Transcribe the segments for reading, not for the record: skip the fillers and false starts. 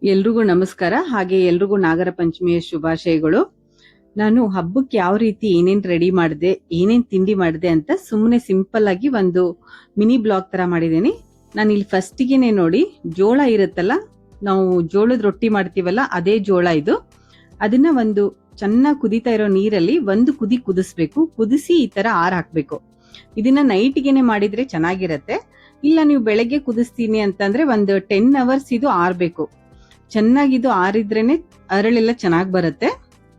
ಎಲ್ರಿಗೂ ನಮಸ್ಕಾರ. ಹಾಗೆ ಎಲ್ರಿಗೂ ನಾಗರ ಪಂಚಮಿಯ ಶುಭಾಶಯಗಳು. ನಾನು ಹಬ್ಬಕ್ಕೆ ಯಾವ ರೀತಿ ಏನೇನ್ ರೆಡಿ ಮಾಡಿದೆ, ಏನೇನ್ ತಿಂಡಿ ಮಾಡಿದೆ ಅಂತ ಸುಮ್ಮನೆ ಸಿಂಪಲ್ ಆಗಿ ಒಂದು ಮಿನಿ ಬ್ಲಾಗ್ ತರ ಮಾಡಿದ್ದೀನಿ. ನಾನು ಇಲ್ಲಿ ಫಸ್ಟಿಗೆನೆ ನೋಡಿ, ಜೋಳ ಇರುತ್ತಲ್ಲ, ನಾವು ಜೋಳದ ರೊಟ್ಟಿ ಮಾಡ್ತೀವಲ್ಲ, ಅದೇ ಜೋಳ ಇದು. ಅದನ್ನ ಒಂದು ಚೆನ್ನಾಗಿ ಕುದಿತಾ ಇರೋ ನೀರಲ್ಲಿ ಒಂದು ಕುದಿ ಕುದಿಸ್ಬೇಕು. ಕುದಿಸಿ ಈ ತರ ಆರ್ ಹಾಕ್ಬೇಕು. ಇದನ್ನ ನೈಟ್ಗೆನೆ ಮಾಡಿದ್ರೆ ಚೆನ್ನಾಗಿರತ್ತೆ. ಇಲ್ಲ ನೀವು ಬೆಳಗ್ಗೆ ಕುದಿಸ್ತೀನಿ ಅಂತಂದ್ರೆ ಒಂದು 10 ಅವರ್ಸ್ ಇದು ಆರ್ಬೇಕು. ಚೆನ್ನಾಗಿದು ಆರಿದ್ರೇನೆ ಅರಳೆಲ್ಲ ಚೆನ್ನಾಗಿ ಬರುತ್ತೆ.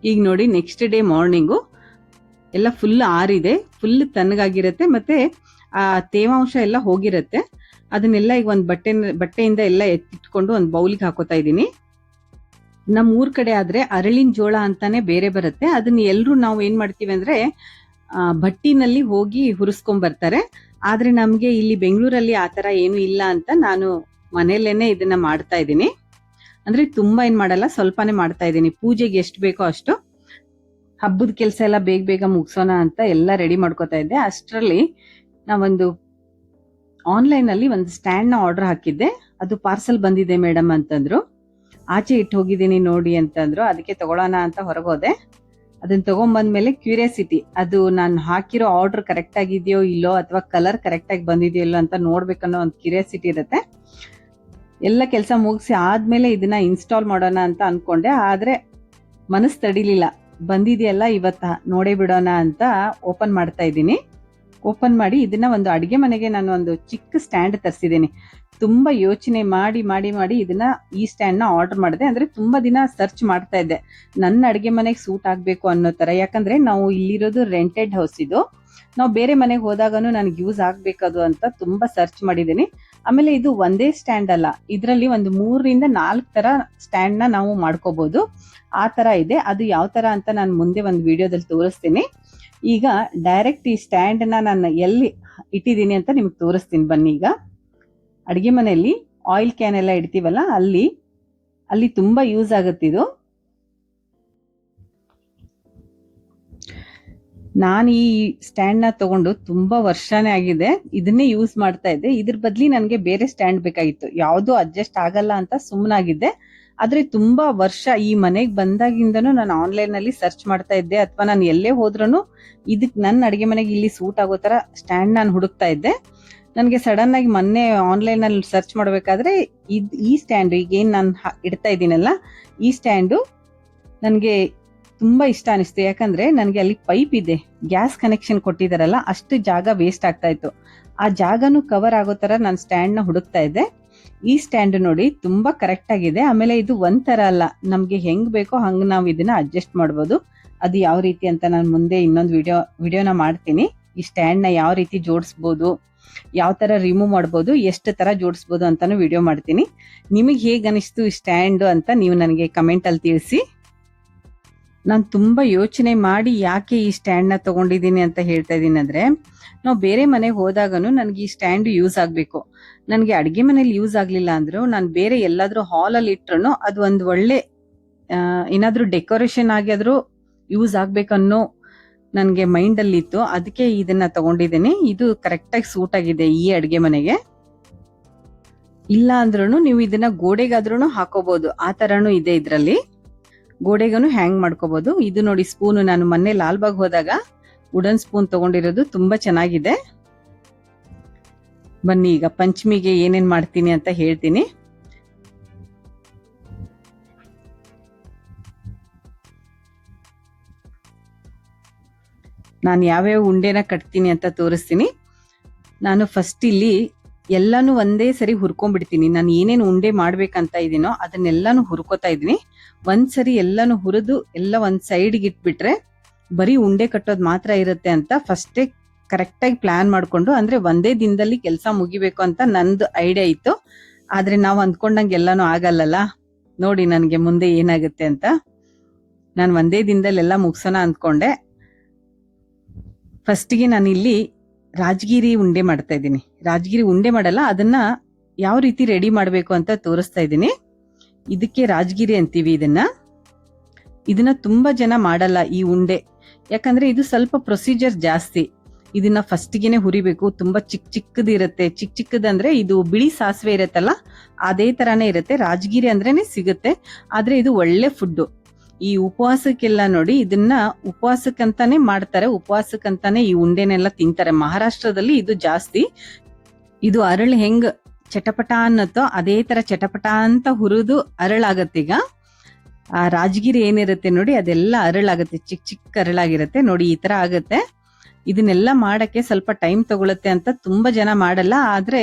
ಈಗ ನೋಡಿ, ನೆಕ್ಸ್ಟ್ ಡೇ ಮಾರ್ನಿಂಗು ಎಲ್ಲ ಫುಲ್ ಆರಿದೆ, ಫುಲ್ ತಣ್ಣಗಾಗಿರುತ್ತೆ, ಮತ್ತೆ ಆ ತೇವಾಂಶ ಎಲ್ಲ ಹೋಗಿರುತ್ತೆ. ಅದನ್ನೆಲ್ಲ ಈಗ ಒಂದು ಬಟ್ಟೆಯಿಂದ ಎಲ್ಲ ಎತ್ತಿಟ್ಕೊಂಡು ಒಂದು ಬೌಲಿಗೆ ಹಾಕೋತಾ ಇದ್ದೀನಿ. ನಮ್ಮ ಊರ್ ಕಡೆ ಆದ್ರೆ ಅರಳಿನ ಜೋಳ ಅಂತಾನೆ ಬೇರೆ ಬರುತ್ತೆ. ಅದನ್ನ ಎಲ್ರು ನಾವು ಏನ್ ಮಾಡ್ತೀವಿ ಅಂದ್ರೆ ಭಟ್ಟಿನಲ್ಲಿ ಹೋಗಿ ಹುರಿಸ್ಕೊಂಡ್ ಬರ್ತಾರೆ. ಆದ್ರೆ ನಮ್ಗೆ ಇಲ್ಲಿ ಬೆಂಗಳೂರಲ್ಲಿ ಆತರ ಏನು ಇಲ್ಲ ಅಂತ ನಾನು ಮನೇಲೇನೆ ಇದನ್ನ ಮಾಡ್ತಾ ಇದ್ದೀನಿ. ಅಂದ್ರೆ ತುಂಬಾ ಏನ್ ಮಾಡಲ್ಲ, ಸ್ವಲ್ಪನೇ ಮಾಡ್ತಾ ಇದ್ದೀನಿ. ಪೂಜೆಗೆ ಎಷ್ಟು ಬೇಕೋ ಅಷ್ಟು. ಹಬ್ಬದ ಕೆಲಸ ಎಲ್ಲ ಬೇಗ ಬೇಗ ಮುಗಿಸೋಣ ಅಂತ ಎಲ್ಲ ರೆಡಿ ಮಾಡ್ಕೋತಾ ಇದ್ದೆ. ಅಷ್ಟರಲ್ಲಿ ನಾವೊಂದು ಆನ್ಲೈನ್ ಅಲ್ಲಿ ಒಂದು ಸ್ಟ್ಯಾಂಡ್ ನ ಆರ್ಡರ್ ಹಾಕಿದ್ದೆ. ಅದು ಪಾರ್ಸಲ್ ಬಂದಿದೆ ಮೇಡಮ್ ಅಂತಂದ್ರು. ಆಚೆ ಇಟ್ಟು ಹೋಗಿದ್ದೀನಿ ನೋಡಿ ಅಂತಂದ್ರು. ಅದಕ್ಕೆ ತಗೊಳ್ಳೋಣ ಅಂತ ಹೊರಗೋದೆ. ಅದನ್ನ ತಗೊಂಡ್ಬಂದ್ಮೇಲೆ ಕ್ಯೂರಿಯಾಸಿಟಿ, ಅದು ನಾನು ಹಾಕಿರೋ ಆರ್ಡರ್ ಕರೆಕ್ಟ್ ಆಗಿದೆಯೋ ಇಲ್ಲೋ, ಅಥವಾ ಕಲರ್ ಕರೆಕ್ಟ್ ಆಗಿ ಬಂದಿದೆಯೋ ಇಲ್ಲೋ ಅಂತ ನೋಡ್ಬೇಕನ್ನೋ ಒಂದು ಕ್ಯೂರಿಯಾಸಿಟಿ ಇರುತ್ತೆ. ಎಲ್ಲ ಕೆಲಸ ಮುಗಿಸಿ ಆದ್ಮೇಲೆ ಇದನ್ನ ಇನ್ಸ್ಟಾಲ್ ಮಾಡೋಣ ಅಂತ ಅನ್ಕೊಂಡೆ. ಆದ್ರೆ ಮನಸ್ಸು ತಡಿಲಿಲ್ಲ. ಬಂದಿದೆಯಲ್ಲ ಇವತ್ತ ನೋಡೇ ಬಿಡೋಣ ಅಂತ ಓಪನ್ ಮಾಡ್ತಾ ಇದ್ದೀನಿ. ಓಪನ್ ಮಾಡಿ ಇದನ್ನ ಒಂದು ಅಡಿಗೆ ಮನೆಗೆ ನಾನು ಒಂದು ಚಿಕ್ಕ ಸ್ಟ್ಯಾಂಡ್ ತರಿಸಿದ್ದೀನಿ. ತುಂಬಾ ಯೋಚನೆ ಮಾಡಿ ಮಾಡಿ ಮಾಡಿ ಇದನ್ನ ಈ ಸ್ಟ್ಯಾಂಡ್ ನ ಆರ್ಡರ್ ಮಾಡಿದೆ. ಅಂದ್ರೆ ತುಂಬಾ ದಿನ ಸರ್ಚ್ ಮಾಡ್ತಾ ಇದ್ದೆ, ನನ್ನ ಅಡಿಗೆ ಮನೆಗೆ ಸೂಟ್ ಆಗ್ಬೇಕು ಅನ್ನೋ ತರ. ಯಾಕಂದ್ರೆ ನಾವು ಇಲ್ಲಿರೋದು ರೆಂಟೆಡ್ ಹೌಸ್ ಇದು. ನಾವು ಬೇರೆ ಮನೆಗೆ ಹೋದಾಗನು ನನಗೆ ಯೂಸ್ ಆಗ್ಬೇಕದು ಅಂತ ತುಂಬಾ ಸರ್ಚ್ ಮಾಡಿದ್ದೀನಿ. ಆಮೇಲೆ ಇದು ಒಂದೇ ಸ್ಟ್ಯಾಂಡ್ ಅಲ್ಲ, ಇದರಲ್ಲಿ ಒಂದು 3 ರಿಂದ 4 ತರ ಸ್ಟ್ಯಾಂಡ್ ನ ನಾವು ಮಾಡ್ಕೋಬಹುದು. ಆ ತರ ಇದೆ. ಅದು ಯಾವ ತರ ಅಂತ ನಾನು ಮುಂದೆ ಒಂದು ವಿಡಿಯೋದಲ್ಲಿ ತೋರಿಸ್ತೀನಿ. ಈಗ ಡೈರೆಕ್ಟ್ ಈ ಸ್ಟ್ಯಾಂಡ್ ನ ನಾನು ಎಲ್ಲಿ ಇಟ್ಟಿದ್ದೀನಿ ಅಂತ ನಿಮ್ಗೆ ತೋರಿಸ್ತೀನಿ ಬನ್ನಿ. ಈಗ ಅಡಿಗೆ ಮನೆಯಲ್ಲಿ ಆಯಿಲ್ ಕ್ಯಾನ್ ಎಲ್ಲ ಇಡ್ತೀವಲ್ಲ, ಅಲ್ಲಿ ತುಂಬಾ ಯೂಸ್ ಆಗುತ್ತೆ ಇದು. ನಾನು ಈ ಸ್ಟ್ಯಾಂಡ್ ನ ತಗೊಂಡು ತುಂಬಾ ವರ್ಷನೇ ಆಗಿದೆ. ಇದನ್ನೇ ಯೂಸ್ ಮಾಡ್ತಾ ಇದ್ದೆ. ಇದ್ರ ಬದ್ಲಿ ನನಗೆ ಬೇರೆ ಸ್ಟ್ಯಾಂಡ್ ಬೇಕಾಗಿತ್ತು. ಯಾವ್ದು ಅಡ್ಜಸ್ಟ್ ಆಗಲ್ಲ ಅಂತ ಸುಮ್ಮನಾಗಿದ್ದೆ. ಆದ್ರೆ ತುಂಬಾ ವರ್ಷ ಈ ಮನೆಗೆ ಬಂದಾಗಿಂದನೂ ನಾನು ಆನ್ಲೈನ್ ಅಲ್ಲಿ ಸರ್ಚ್ ಮಾಡ್ತಾ ಇದ್ದೆ, ಅಥವಾ ನಾನು ಎಲ್ಲೇ ಹೋದ್ರೂ ಇದಕ್ ನನ್ನ ಅಡಿಗೆ ಮನೆಗೆ ಇಲ್ಲಿ ಸೂಟ್ ಆಗೋ ತರ ಸ್ಟ್ಯಾಂಡ್ ನಾನು ಹುಡುಕ್ತಾ ಇದ್ದೆ. ನನಗೆ ಸಡನ್ ಆಗಿ ಮೊನ್ನೆ ಆನ್ಲೈನ್ ಅಲ್ಲಿ ಸರ್ಚ್ ಮಾಡ್ಬೇಕಾದ್ರೆ ಈ ಸ್ಟ್ಯಾಂಡ್, ಈಗ ಏನ್ ನಾನು ಇಡ್ತಾ ಇದ್ದೀನಲ್ಲ, ಈ ಸ್ಟ್ಯಾಂಡು ನನಗೆ ತುಂಬಾ ಇಷ್ಟ ಅನಿಸ್ತು. ಯಾಕಂದ್ರೆ ನನಗೆ ಅಲ್ಲಿ ಪೈಪ್ ಇದೆ, ಗ್ಯಾಸ್ ಕನೆಕ್ಷನ್ ಕೊಟ್ಟಿದಾರಲ್ಲ, ಅಷ್ಟು ಜಾಗ ವೇಸ್ಟ್ ಆಗ್ತಾ ಇತ್ತು. ಆ ಜಾಗನು ಕವರ್ ಆಗೋ ತರ ನಾನು ಸ್ಟ್ಯಾಂಡ್ ನ ಹುಡುಕ್ತಾ ಇದ್ದೆ. ಈ ಸ್ಟ್ಯಾಂಡ್ ನೋಡಿ ತುಂಬಾ ಕರೆಕ್ಟ್ ಆಗಿದೆ. ಆಮೇಲೆ ಇದು ಒಂಥರ ಅಲ್ಲ, ನಮ್ಗೆ ಹೆಂಗ್ ಬೇಕೋ ಹಂಗ್ ನಾವು ಇದನ್ನ ಅಡ್ಜಸ್ಟ್ ಮಾಡ್ಬೋದು. ಅದು ಯಾವ ರೀತಿ ಅಂತ ನಾನು ಮುಂದೆ ಇನ್ನೊಂದು ವಿಡಿಯೋನ ಮಾಡ್ತೀನಿ. ಈ ಸ್ಟ್ಯಾಂಡ್ ನ ಯಾವ ರೀತಿ ಜೋಡಿಸ್ಬೋದು, ಯಾವ ತರ ರಿಮೂವ್ ಮಾಡ್ಬೋದು, ಎಷ್ಟು ತರ ಜೋಡಿಸ್ಬೋದು ಅಂತಾನು ವಿಡಿಯೋ ಮಾಡ್ತೀನಿ. ನಿಮಗೆ ಹೇಗ್ ಅನಿಸ್ತು ಈ ಸ್ಟ್ಯಾಂಡ್ ಅಂತ ನೀವು ನನಗೆ ಕಮೆಂಟ್ ಅಲ್ಲಿ ತಿಳಿಸಿ. ನಾನು ತುಂಬಾ ಯೋಚನೆ ಮಾಡಿ ಯಾಕೆ ಈ ಸ್ಟ್ಯಾಂಡ್ ನ ತಗೊಂಡಿದ್ದೀನಿ ಅಂತ ಹೇಳ್ತಾ ಇದ್ದೀನಿ ಅಂದ್ರೆ, ನಾವು ಬೇರೆ ಮನೆಗೆ ಹೋದಾಗನು ನನಗೆ ಈ ಸ್ಟ್ಯಾಂಡ್ ಯೂಸ್ ಆಗ್ಬೇಕು. ನನಗೆ ಅಡಿಗೆ ಮನೇಲಿ ಯೂಸ್ ಆಗ್ಲಿಲ್ಲ ಅಂದ್ರೂ ನಾನು ಬೇರೆ ಎಲ್ಲಾದ್ರೂ ಹಾಲ್ ಅಲ್ಲಿ ಇಟ್ರು ಅದು ಒಂದು ಒಳ್ಳೆ ಏನಾದ್ರೂ ಡೆಕೋರೇಷನ್ ಆಗಿ ಆದ್ರೂ ಯೂಸ್ ಆಗ್ಬೇಕನ್ನೋ ನನ್ಗೆ ಮೈಂಡ್ ಅಲ್ಲಿ ಇತ್ತು. ಅದಕ್ಕೆ ಇದನ್ನ ತಗೊಂಡಿದ್ದೀನಿ. ಇದು ಕರೆಕ್ಟ್ ಆಗಿ ಸೂಟ್ ಆಗಿದೆ ಈ ಅಡಿಗೆ ಮನೆಗೆ. ಇಲ್ಲ ಅಂದ್ರೂ ನೀವು ಇದನ್ನ ಗೋಡೆಗಾದ್ರೂ ಹಾಕೋಬಹುದು, ಆ ತರನು ಇದೆ ಇದ್ರಲ್ಲಿ. ಗೋಡೆಗನು ಹ್ಯಾಂಗ್ ಮಾಡ್ಕೋಬಹುದು. ಇದು ನೋಡಿ ಸ್ಪೂನ್, ನಾನು ಮೊನ್ನೆ ಲಾಲ್ಬಾಗ್ ಹೋದಾಗ ವುಡನ್ ಸ್ಪೂನ್ ತಗೊಂಡಿರೋದು, ತುಂಬಾ ಚೆನ್ನಾಗಿದೆ. ಬನ್ನಿ ಈಗ ಪಂಚಮಿಗೆ ಏನೇನ್ ಮಾಡ್ತೀನಿ ಅಂತ ಹೇಳ್ತೀನಿ. ನಾನು ಯಾವ್ಯಾವ ಉಂಡೆನ ಕಟ್ತೀನಿ ಅಂತ ತೋರಿಸ್ತೀನಿ. ನಾನು ಫಸ್ಟ್ ಇಲ್ಲಿ ಎಲ್ಲಾನು ಒಂದೇ ಸರಿ ಹುರ್ಕೊಂಡ್ಬಿಡ್ತೀನಿ. ನಾನು ಏನೇನು ಉಂಡೆ ಮಾಡ್ಬೇಕಂತ ಇದೀನೋ ಅದನ್ನೆಲ್ಲಾನು ಹುರ್ಕೋತಾ ಇದೀನಿ. ಒಂದ್ಸರಿ ಎಲ್ಲಾನು ಹುರಿದು ಎಲ್ಲ ಒಂದ್ ಸೈಡ್ಗೆ ಇಟ್ಬಿಟ್ರೆ ಬರೀ ಉಂಡೆ ಕಟ್ಟೋದು ಮಾತ್ರ ಇರುತ್ತೆ ಅಂತ ಫಸ್ಟೇ ಕರೆಕ್ಟ್ ಆಗಿ ಪ್ಲಾನ್ ಮಾಡ್ಕೊಂಡು, ಅಂದ್ರೆ ಒಂದೇ ದಿನದಲ್ಲಿ ಕೆಲಸ ಮುಗಿಬೇಕು ಅಂತ ನಂದು ಐಡಿಯಾ ಇತ್ತು. ಆದ್ರೆ ನಾವು ಅಂದ್ಕೊಂಡಂಗೆ ಎಲ್ಲಾನು ಆಗಲ್ಲಲ್ಲ. ನೋಡಿ ನನ್ಗೆ ಮುಂದೆ ಏನಾಗುತ್ತೆ ಅಂತ. ನಾನು ಒಂದೇ ದಿನದಲ್ಲಿ ಎಲ್ಲ ಮುಗಿಸೋಣ ಅಂದ್ಕೊಂಡೆ. ಫಸ್ಟಿಗೆ ನಾನು ಇಲ್ಲಿ ರಾಜಗಿರಿ ಉಂಡೆ ಮಾಡ್ತಾ ಇದ್ದೀನಿ. ರಾಜಗಿರಿ ಉಂಡೆ ಮಾಡಲ್ಲ, ಅದನ್ನ ಯಾವ ರೀತಿ ರೆಡಿ ಮಾಡ್ಬೇಕು ಅಂತ ತೋರಿಸ್ತಾ ಇದ್ದೀನಿ. ಇದಕ್ಕೆ ರಾಜಗಿರಿ ಅಂತೀವಿ ಇದನ್ನ ತುಂಬಾ ಜನ ಮಾಡಲ್ಲ ಈ ಉಂಡೆ. ಯಾಕಂದ್ರೆ ಇದು ಸ್ವಲ್ಪ ಪ್ರೊಸೀಜರ್ ಜಾಸ್ತಿ. ಇದನ್ನ ಫಸ್ಟ್ಗೆನೆ ಹುರಿಬೇಕು. ತುಂಬಾ ಚಿಕ್ಕದಿರುತ್ತೆ. ಚಿಕ್ಕದಂದ್ರೆ ಇದು ಬಿಳಿ ಸಾಸಿವೆ ಇರತ್ತಲ್ಲ ಅದೇ ತರಾನೇ ಇರುತ್ತೆ. ರಾಜಗಿರಿ ಅಂದ್ರೇನೆ ಸಿಗುತ್ತೆ. ಆದ್ರೆ ಇದು ಒಳ್ಳೆ ಫುಡ್. ಈ ಉಪವಾಸಕ್ಕೆಲ್ಲ ನೋಡಿ ಇದನ್ನ ಉಪವಾಸಕ್ಕಂತಾನೆ ಮಾಡ್ತಾರೆ. ಉಪವಾಸಕ್ಕಂತಾನೆ ಈ ಉಂಡೆನೆಲ್ಲ ತಿಂತಾರೆ. ಮಹಾರಾಷ್ಟ್ರದಲ್ಲಿ ಇದು ಜಾಸ್ತಿ. ಇದು ಅರಳು ಹೆಂಗ್ ಚಟಪಟ ಅನ್ನತ್ತೋ ಅದೇ ತರ ಚಟಪಟ ಅಂತ ಹುರಿದು ಅರಳಾಗತ್ತೀಗ. ಆ ರಾಜಗಿರಿ ಏನಿರುತ್ತೆ ನೋಡಿ ಅದೆಲ್ಲ ಅರಳಾಗತ್ತೆ. ಚಿಕ್ಕ ಅರಳಾಗಿರುತ್ತೆ ನೋಡಿ, ಈ ತರ ಆಗತ್ತೆ. ಇದನ್ನೆಲ್ಲ ಮಾಡಕ್ಕೆ ಸ್ವಲ್ಪ ಟೈಮ್ ತಗೊಳುತ್ತೆ ಅಂತ ತುಂಬಾ ಜನ ಮಾಡಲ್ಲ. ಆದ್ರೆ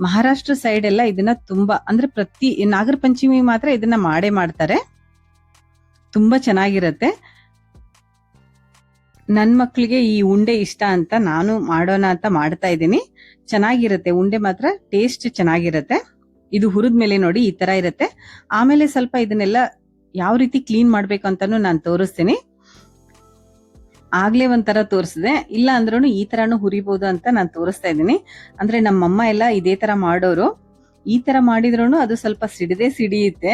ಮಹಾರಾಷ್ಟ್ರ ಸೈಡ್ ಎಲ್ಲ ಇದನ್ನ ತುಂಬಾ ಅಂದ್ರೆ ಪ್ರತಿ ನಾಗರ ಪಂಚಮಿ ಮಾತ್ರ ಇದನ್ನ ಮಾಡ್ತಾರೆ. ತುಂಬಾ ಚೆನ್ನಾಗಿರತ್ತೆ. ನನ್ ಮಕ್ಳಿಗೆ ಈ ಉಂಡೆ ಇಷ್ಟ ಅಂತ ನಾನು ಮಾಡೋಣ ಅಂತ ಮಾಡ್ತಾ ಇದ್ದೀನಿ. ಚೆನ್ನಾಗಿರುತ್ತೆ ಉಂಡೆ, ಮಾತ್ರ ಟೇಸ್ಟ್ ಚೆನ್ನಾಗಿರತ್ತೆ. ಇದು ಹುರಿದ್ಮೇಲೆ ನೋಡಿ ಈ ತರ ಇರುತ್ತೆ. ಆಮೇಲೆ ಸ್ವಲ್ಪ ಇದನ್ನೆಲ್ಲ ಯಾವ ರೀತಿ ಕ್ಲೀನ್ ಮಾಡ್ಬೇಕು ಅಂತಾನು ನಾನು ತೋರಿಸ್ತೀನಿ. ಆಗ್ಲೇ ಒಂಥರ ತೋರಿಸಿದೆ, ಇಲ್ಲ ಅಂದ್ರೂ ಈ ತರಾನು ಹುರಿಬಹುದು ಅಂತ ನಾನು ತೋರಿಸ್ತಾ ಇದ್ದೀನಿ. ಅಂದ್ರೆ ನಮ್ಮಮ್ಮ ಎಲ್ಲ ಇದೇ ತರ ಮಾಡೋರು. ಈ ತರ ಮಾಡಿದ್ರು ಅದು ಸ್ವಲ್ಪ ಸಿಡಿಯುತ್ತೆ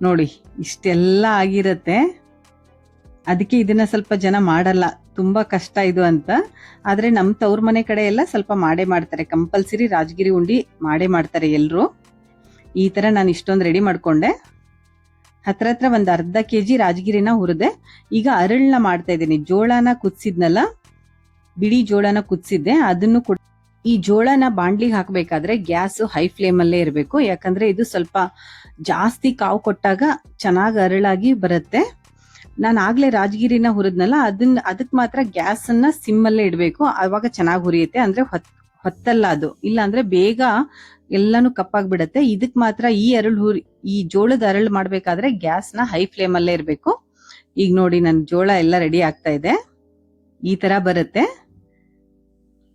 ನೋಡಿ. ಇಷ್ಟೆಲ್ಲ ಆಗಿರತ್ತೆ. ಅದಕ್ಕೆ ಇದನ್ನ ಸ್ವಲ್ಪ ಜನ ಮಾಡಲ್ಲ, ತುಂಬಾ ಕಷ್ಟ ಇದು ಅಂತ. ಆದ್ರೆ ನಮ್ ತವ್ರ ಮನೆ ಕಡೆ ಎಲ್ಲ ಸ್ವಲ್ಪ ಮಾಡ್ತಾರೆ. ಕಂಪಲ್ಸರಿ ರಾಜಗಿರಿ ಉಂಡಿ ಮಾಡ್ತಾರೆ ಎಲ್ರು. ಈ ತರ ನಾನು ಇಷ್ಟೊಂದು ರೆಡಿ ಮಾಡ್ಕೊಂಡೆ. ಹತ್ರ ಒಂದ್ ಅರ್ಧ ಕೆಜಿ ರಾಜಗಿರಿನ ಹುರಿದೆ. ಈಗ ಅರಳನ್ನ ಮಾಡ್ತಾ ಇದ್ದೀನಿ. ಜೋಳನ ಕುದಿಸಿದ್ನಲ್ಲ, ಬಿಳಿ ಜೋಳನ ಕುದಿಸಿದ್ದೆ, ಅದನ್ನು ಈ ಜೋಳನ ಬಾಂಡ್ಲಿಗೆ ಹಾಕ್ಬೇಕಾದ್ರೆ ಗ್ಯಾಸ್ ಹೈ ಫ್ಲೇಮ್ ಅಲ್ಲೇ ಇರಬೇಕು. ಯಾಕಂದ್ರೆ ಇದು ಸ್ವಲ್ಪ ಜಾಸ್ತಿ ಕಾವು ಕೊಟ್ಟಾಗ ಚೆನ್ನಾಗಿ ಅರಳಾಗಿ ಬರುತ್ತೆ. ನಾನು ಆಗ್ಲೇ ರಾಜಗಿರಿನ ಹುರಿದ್ನಲ್ಲ, ಅದಕ್ ಮಾತ್ರ ಗ್ಯಾಸ್ ಅನ್ನ ಸಿಮ್ ಅಲ್ಲೇ ಇಡ್ಬೇಕು. ಅವಾಗ ಚೆನ್ನಾಗಿ ಹುರಿಯುತ್ತೆ. ಅಂದ್ರೆ ಹೊತ್ತಲ್ಲ ಅದು, ಇಲ್ಲ ಅಂದ್ರೆ ಬೇಗ ಎಲ್ಲಾನು ಕಪ್ಪಾಗ್ಬಿಡತ್ತೆ. ಇದಕ್ ಮಾತ್ರ ಈ ಜೋಳದ ಅರಳು ಮಾಡ್ಬೇಕಾದ್ರೆ ಗ್ಯಾಸ್ ನ ಹೈ ಫ್ಲೇಮ್ ಅಲ್ಲೇ ಇರ್ಬೇಕು. ಈಗ ನೋಡಿ ನನ್ ಜೋಳ ಎಲ್ಲ ರೆಡಿ ಆಗ್ತಾ ಇದೆ. ಈ ತರ ಬರುತ್ತೆ.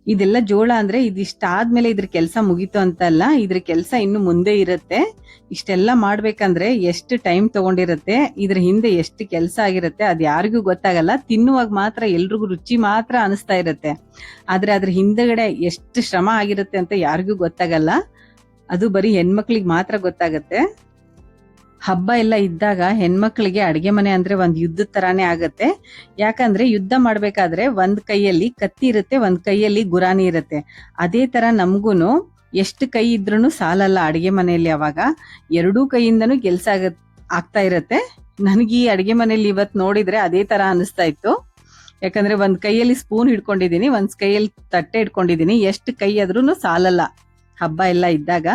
ಇದೆಲ್ಲ ಜೋಳ ಅಂದ್ರೆ ಇದಿಷ್ಟಾದ್ಮೇಲೆ ಇದ್ರ ಕೆಲಸ ಮುಗೀತು ಅಂತ ಅಲ್ಲ, ಇದ್ರ ಕೆಲಸ ಇನ್ನು ಮುಂದೆ ಇರುತ್ತೆ. ಇಷ್ಟೆಲ್ಲ ಮಾಡ್ಬೇಕಂದ್ರೆ ಎಷ್ಟು ಟೈಮ್ ತಗೊಂಡಿರತ್ತೆ, ಇದ್ರ ಹಿಂದೆ ಎಷ್ಟು ಕೆಲಸ ಆಗಿರುತ್ತೆ ಅದ್ ಯಾರಿಗೂ ಗೊತ್ತಾಗಲ್ಲ. ತಿನ್ನುವಾಗ ಮಾತ್ರ ಎಲ್ರಿಗೂ ರುಚಿ ಮಾತ್ರ ಅನಿಸ್ತಾ ಇರತ್ತೆ. ಆದ್ರೆ ಅದ್ರ ಹಿಂದೆಗಡೆ ಎಷ್ಟು ಶ್ರಮ ಆಗಿರುತ್ತೆ ಅಂತ ಯಾರಿಗೂ ಗೊತ್ತಾಗಲ್ಲ. ಅದು ಬರೀ ಹೆಣ್ಮಕ್ಳಿಗೆ ಮಾತ್ರ ಗೊತ್ತಾಗತ್ತೆ. ಹಬ್ಬ ಎಲ್ಲ ಇದ್ದಾಗ ಹೆಣ್ಮಕ್ಳಿಗೆ ಅಡಿಗೆ ಮನೆ ಅಂದ್ರೆ ಒಂದ್ ಯುದ್ಧದ ತರಾನೇ ಆಗತ್ತೆ. ಯಾಕಂದ್ರೆ ಯುದ್ಧ ಮಾಡ್ಬೇಕಾದ್ರೆ ಒಂದ್ ಕೈಯಲ್ಲಿ ಕತ್ತಿ ಇರುತ್ತೆ, ಒಂದ್ ಕೈಯಲ್ಲಿ ಗುರಾಣಿ ಇರುತ್ತೆ. ಅದೇ ತರ ನಮ್ಗೂನು ಎಷ್ಟು ಕೈ ಇದ್ರೂ ಸಾಲಲ್ಲ ಅಡಿಗೆ ಮನೆಯಲ್ಲಿ. ಅವಾಗ ಎರಡೂ ಕೈಯಿಂದನೂ ಕೆಲ್ಸ ಆಗ್ತಾ ಇರತ್ತೆ. ನನಗೆ ಈ ಅಡಿಗೆ ಮನೆಯಲ್ಲಿ ಇವತ್ ನೋಡಿದ್ರೆ ಅದೇ ತರ ಅನಿಸ್ತಾ ಇತ್ತು. ಯಾಕಂದ್ರೆ ಒಂದ್ ಕೈಯಲ್ಲಿ ಸ್ಪೂನ್ ಹಿಡ್ಕೊಂಡಿದೀನಿ, ಒಂದ್ ಕೈಯಲ್ಲಿ ತಟ್ಟೆ ಹಿಡ್ಕೊಂಡಿದೀನಿ. ಎಷ್ಟು ಕೈ ಆದ್ರೂ ಸಾಲಲ್ಲ ಹಬ್ಬ ಎಲ್ಲ ಇದ್ದಾಗ.